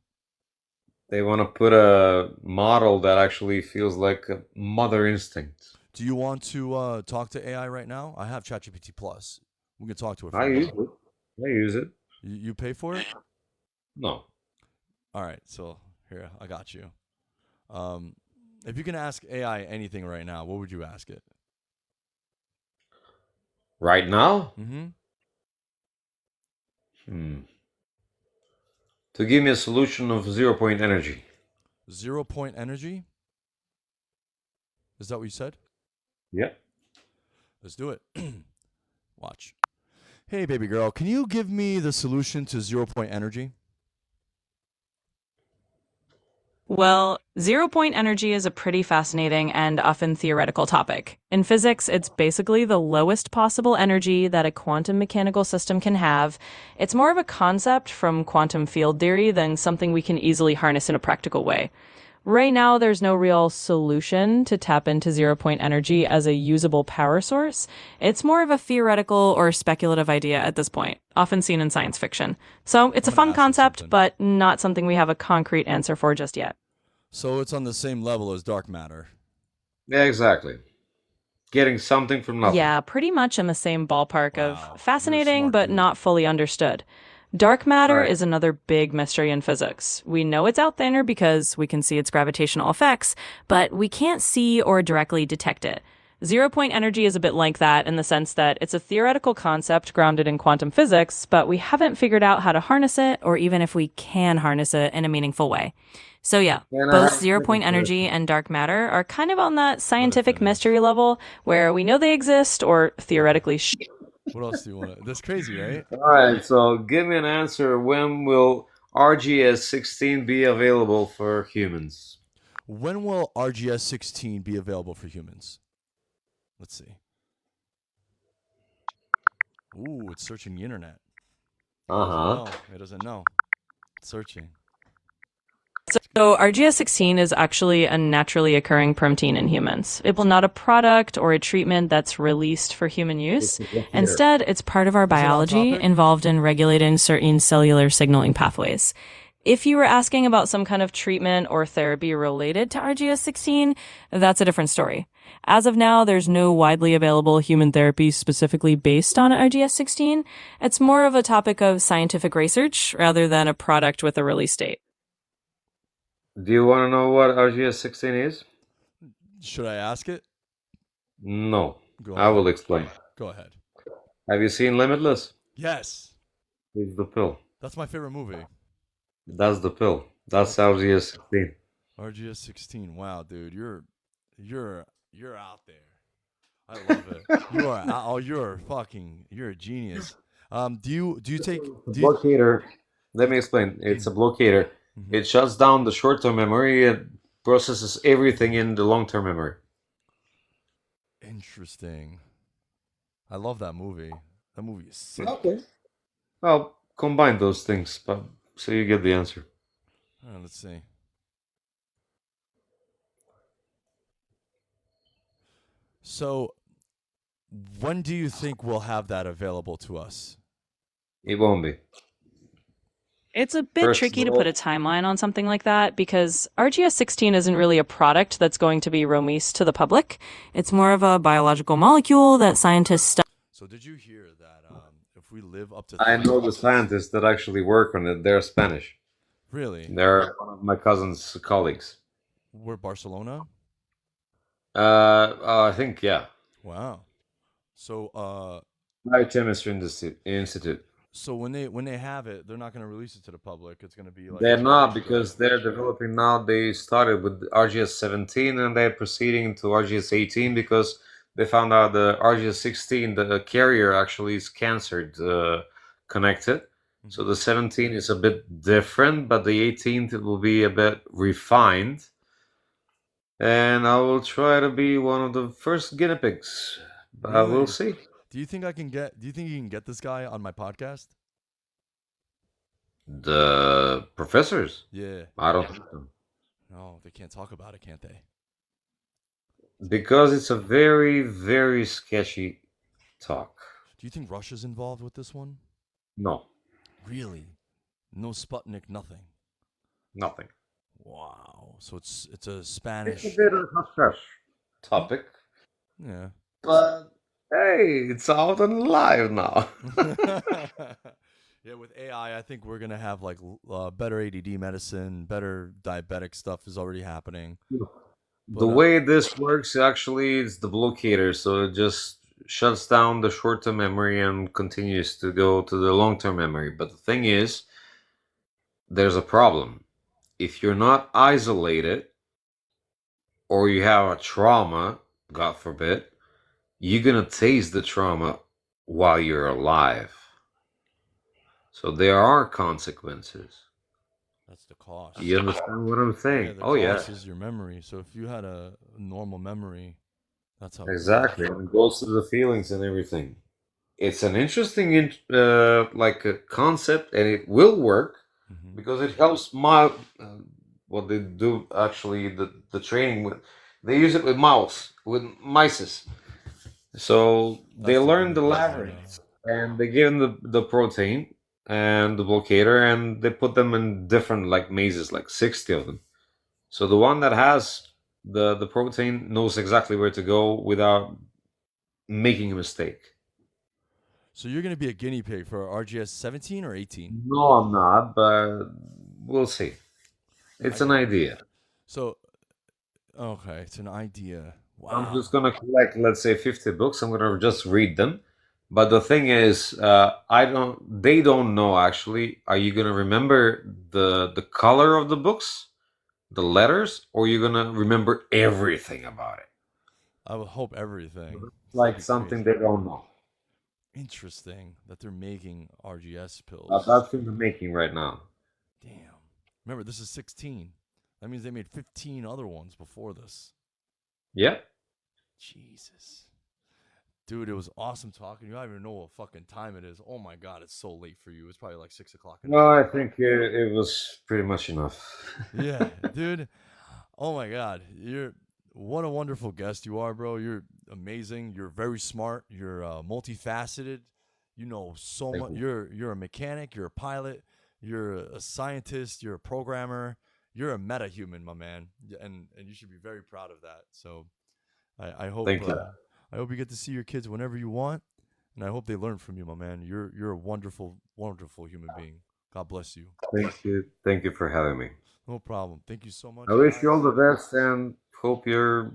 They want to put a model that actually feels like a mother instinct. Do you want to talk to AI right now? I have ChatGPT Plus. We can talk to it for I a use while. it. I use it. You pay for it? No. All right. So here, I got you. Um, if you can ask AI anything right now, what would you ask it? Right now? Mm-hmm. Hmm. To give me a solution of 0 point energy. 0 point energy. Is that what you said? Yeah. Let's do it. Watch. Hey, baby girl, can you give me the solution to 0 point energy? Well, zero point energy is a pretty fascinating and often theoretical topic. In physics, it's basically the lowest possible energy that a quantum mechanical system can have. It's more of a concept from quantum field theory than something we can easily harness in a practical way. Right now, there's no real solution to tap into zero point energy as a usable power source. It's more of a theoretical or speculative idea at this point, often seen in science fiction. So it's I'm a gonna fun ask it concept, something. but not something we have a concrete answer for just yet. So it's on the same level as dark matter. Yeah, exactly. Getting something from nothing. Yeah, pretty much in the same ballpark of Wow, you're a fascinating smart but dude. not fully understood. Dark All matter right. is another big mystery in physics. We know it's out there because we can see its gravitational effects, but we can't see or directly detect it. Zero point energy is a bit like that in the sense that it's a theoretical concept grounded in quantum physics, but we haven't figured out how to harness it or even if we can harness it in a meaningful way. So, yeah, And I both have a zero second point energy question. and dark matter are kind of on that Let it scientific finish. mystery level where we know they exist or theoretically What else do you want to? That's crazy, right? All right, so give me an answer. When will RGS 16 be available for humans? When will RGS 16 be available for humans? Let's see. Ooh, it's searching the internet. It doesn't Uh-huh. know. It doesn't know. It's searching. So RGS16 is actually a naturally occurring protein in humans. It will not a product or a treatment that's released for human use. Here. Instead, it's part of our Is it on biology topic? involved in regulating certain cellular signaling pathways. If you were asking about some kind of treatment or therapy related to RGS16, that's a different story. As of now, there's no widely available human therapy specifically based on RGS-16. It's more of a topic of scientific research rather than a product with a release date. Do you want to know what RGS-16 is? Should I ask it? No, Go I ahead. will explain. Go ahead. Have you seen Limitless? Yes. It's the pill. That's my favorite movie. That's the pill. That's RGS-16. RGS-16. Wow, dude, you're out there. I love it. You are you're a genius. Do you take The do you, blockader. Let me explain. It's a blockader. Mhm. It shuts down the short-term memory and processes everything in the long-term memory. Interesting. I love that movie. That movie is sick. Okay. Well, combine those things, but so you get the answer. Let's see. So, when do you think we'll have that available to us? It won't be. It's a bit First tricky of to put all, a timeline on something like that because RGS-16 isn't really a product that's going to be released to the public. It's more of a biological molecule that scientists study. So, did you hear that if we live up to I know the 3 scientists that actually work on it. They're Spanish. Really? They're one of my cousin's colleagues. We're Barcelona? I think, yeah. Wow. So, Biochemistry Institute. so when they have it, they're not going to release it to the public. It's going to be like They're a not trade because show. they're developing now. They started with RGS-17 and they're proceeding to RGS-18 because they found out the RGS-16, the carrier actually is cancer connected. So Mhm. the 17 is a bit different, but the 18th will be a bit refined. And I will try to be one of the first guinea pigs. But we'll Really? see. Do you think I can get? Do you think you can get this guy on my podcast? The professors? Yeah. I don't think so. No, they can't talk about it, can't they? Because it's a very, very sketchy talk. Do you think Russia's involved with this one? No, Really? No Sputnik, nothing. nothing. Wow. So it's a It's a Spanish. bit of a fresh topic, Yeah. but hey, it's out and live now. Yeah, with AI, I think we're gonna have like better ADD medicine, better diabetic stuff is already happening. The But way this works actually is the blockader, so it just shuts down the short-term memory and continues to go to the long-term memory. But the thing is, there's a problem. If you're not isolated or you have a trauma, God forbid, you're gonna taste the trauma while you're alive. So there are consequences. that's the cost. You understand what I'm Yeah, saying? the Oh yeah, cost is your memory. So if you had a normal memory, that's how it works. exactly. And it goes to the feelings and everything. It's an interesting, like a concept, and it will work Hmm. because it helps my what they do actually the training with. They use it with mice. So they That's the learn guinea the pigs I know. labyrinth and they give them the protein and the blockator and they put them in different like mazes, like 60 of them. So the one that has the protein knows exactly where to go without making a mistake. So you're gonna be a guinea pig for RGS 17 or 18? No, I'm not, but we'll see. I It's an can. idea. So okay, it's an idea. I'm Wow. just gonna collect, let's say, 50 books. I'm gonna just read them. But the thing is, I don't. They don't know actually. Are you gonna remember the color of the books, the letters, or you gonna remember everything about it? I would hope everything. That'd Like be something crazy. they don't know. Interesting that they're making RGS pills. That's in the making right now. Damn. Remember, this is 16. That means they made 15 other ones before this. Yeah. Jesus. Dude, it was awesome talking to you. I don't even know what fucking time it is. Oh my god, it's so late for you. It's probably like 6 o'clock at No, night. I think it was pretty much enough. Yeah, dude. Oh my god. You're what a wonderful guest you are, bro. You're amazing. You're very smart. You're multifaceted. You know so Thank much. you. You're a mechanic, you're a pilot, you're a scientist, you're a programmer. You're a meta human, my man. And you should be very proud of that. So I hope Thank you. I hope you get to see your kids whenever you want, and I hope they learn from you, my man. You're a wonderful, wonderful human being. God bless you. Thank you. Thank you for having me. No problem. Thank you so much, I wish you all guys. the best and hope your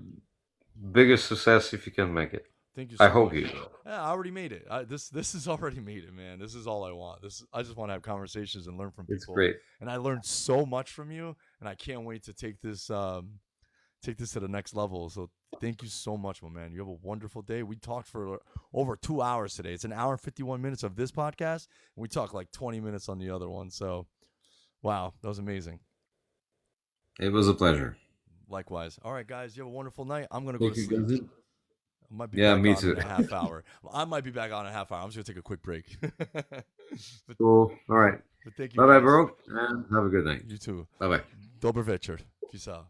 biggest success if you can make it. Thank you I so hope much. you. Yeah, I already made it. This is already made it, man. This is all I want. I just want to have conversations and learn from It's people. great. And I learned so much from you, and I can't wait to take this to the next level. So thank you so much, my man. You have a wonderful day. We talked for over 2 hours today. It's an hour and 51 minutes of this podcast, and we talked like 20 minutes on the other one. So wow, that was amazing. It was a pleasure. Likewise. All right, guys, you have a wonderful night. I'm gonna go Thank to you, sleep. guys. I might be Yeah, back me on too. in a half hour. I might be back on in a half hour. I'm just gonna take a quick break. but, Cool. All right. but thank you, Bye bye, guys. bro. And have a good night. You too. Bye bye. Dobry wieczór. Peace out.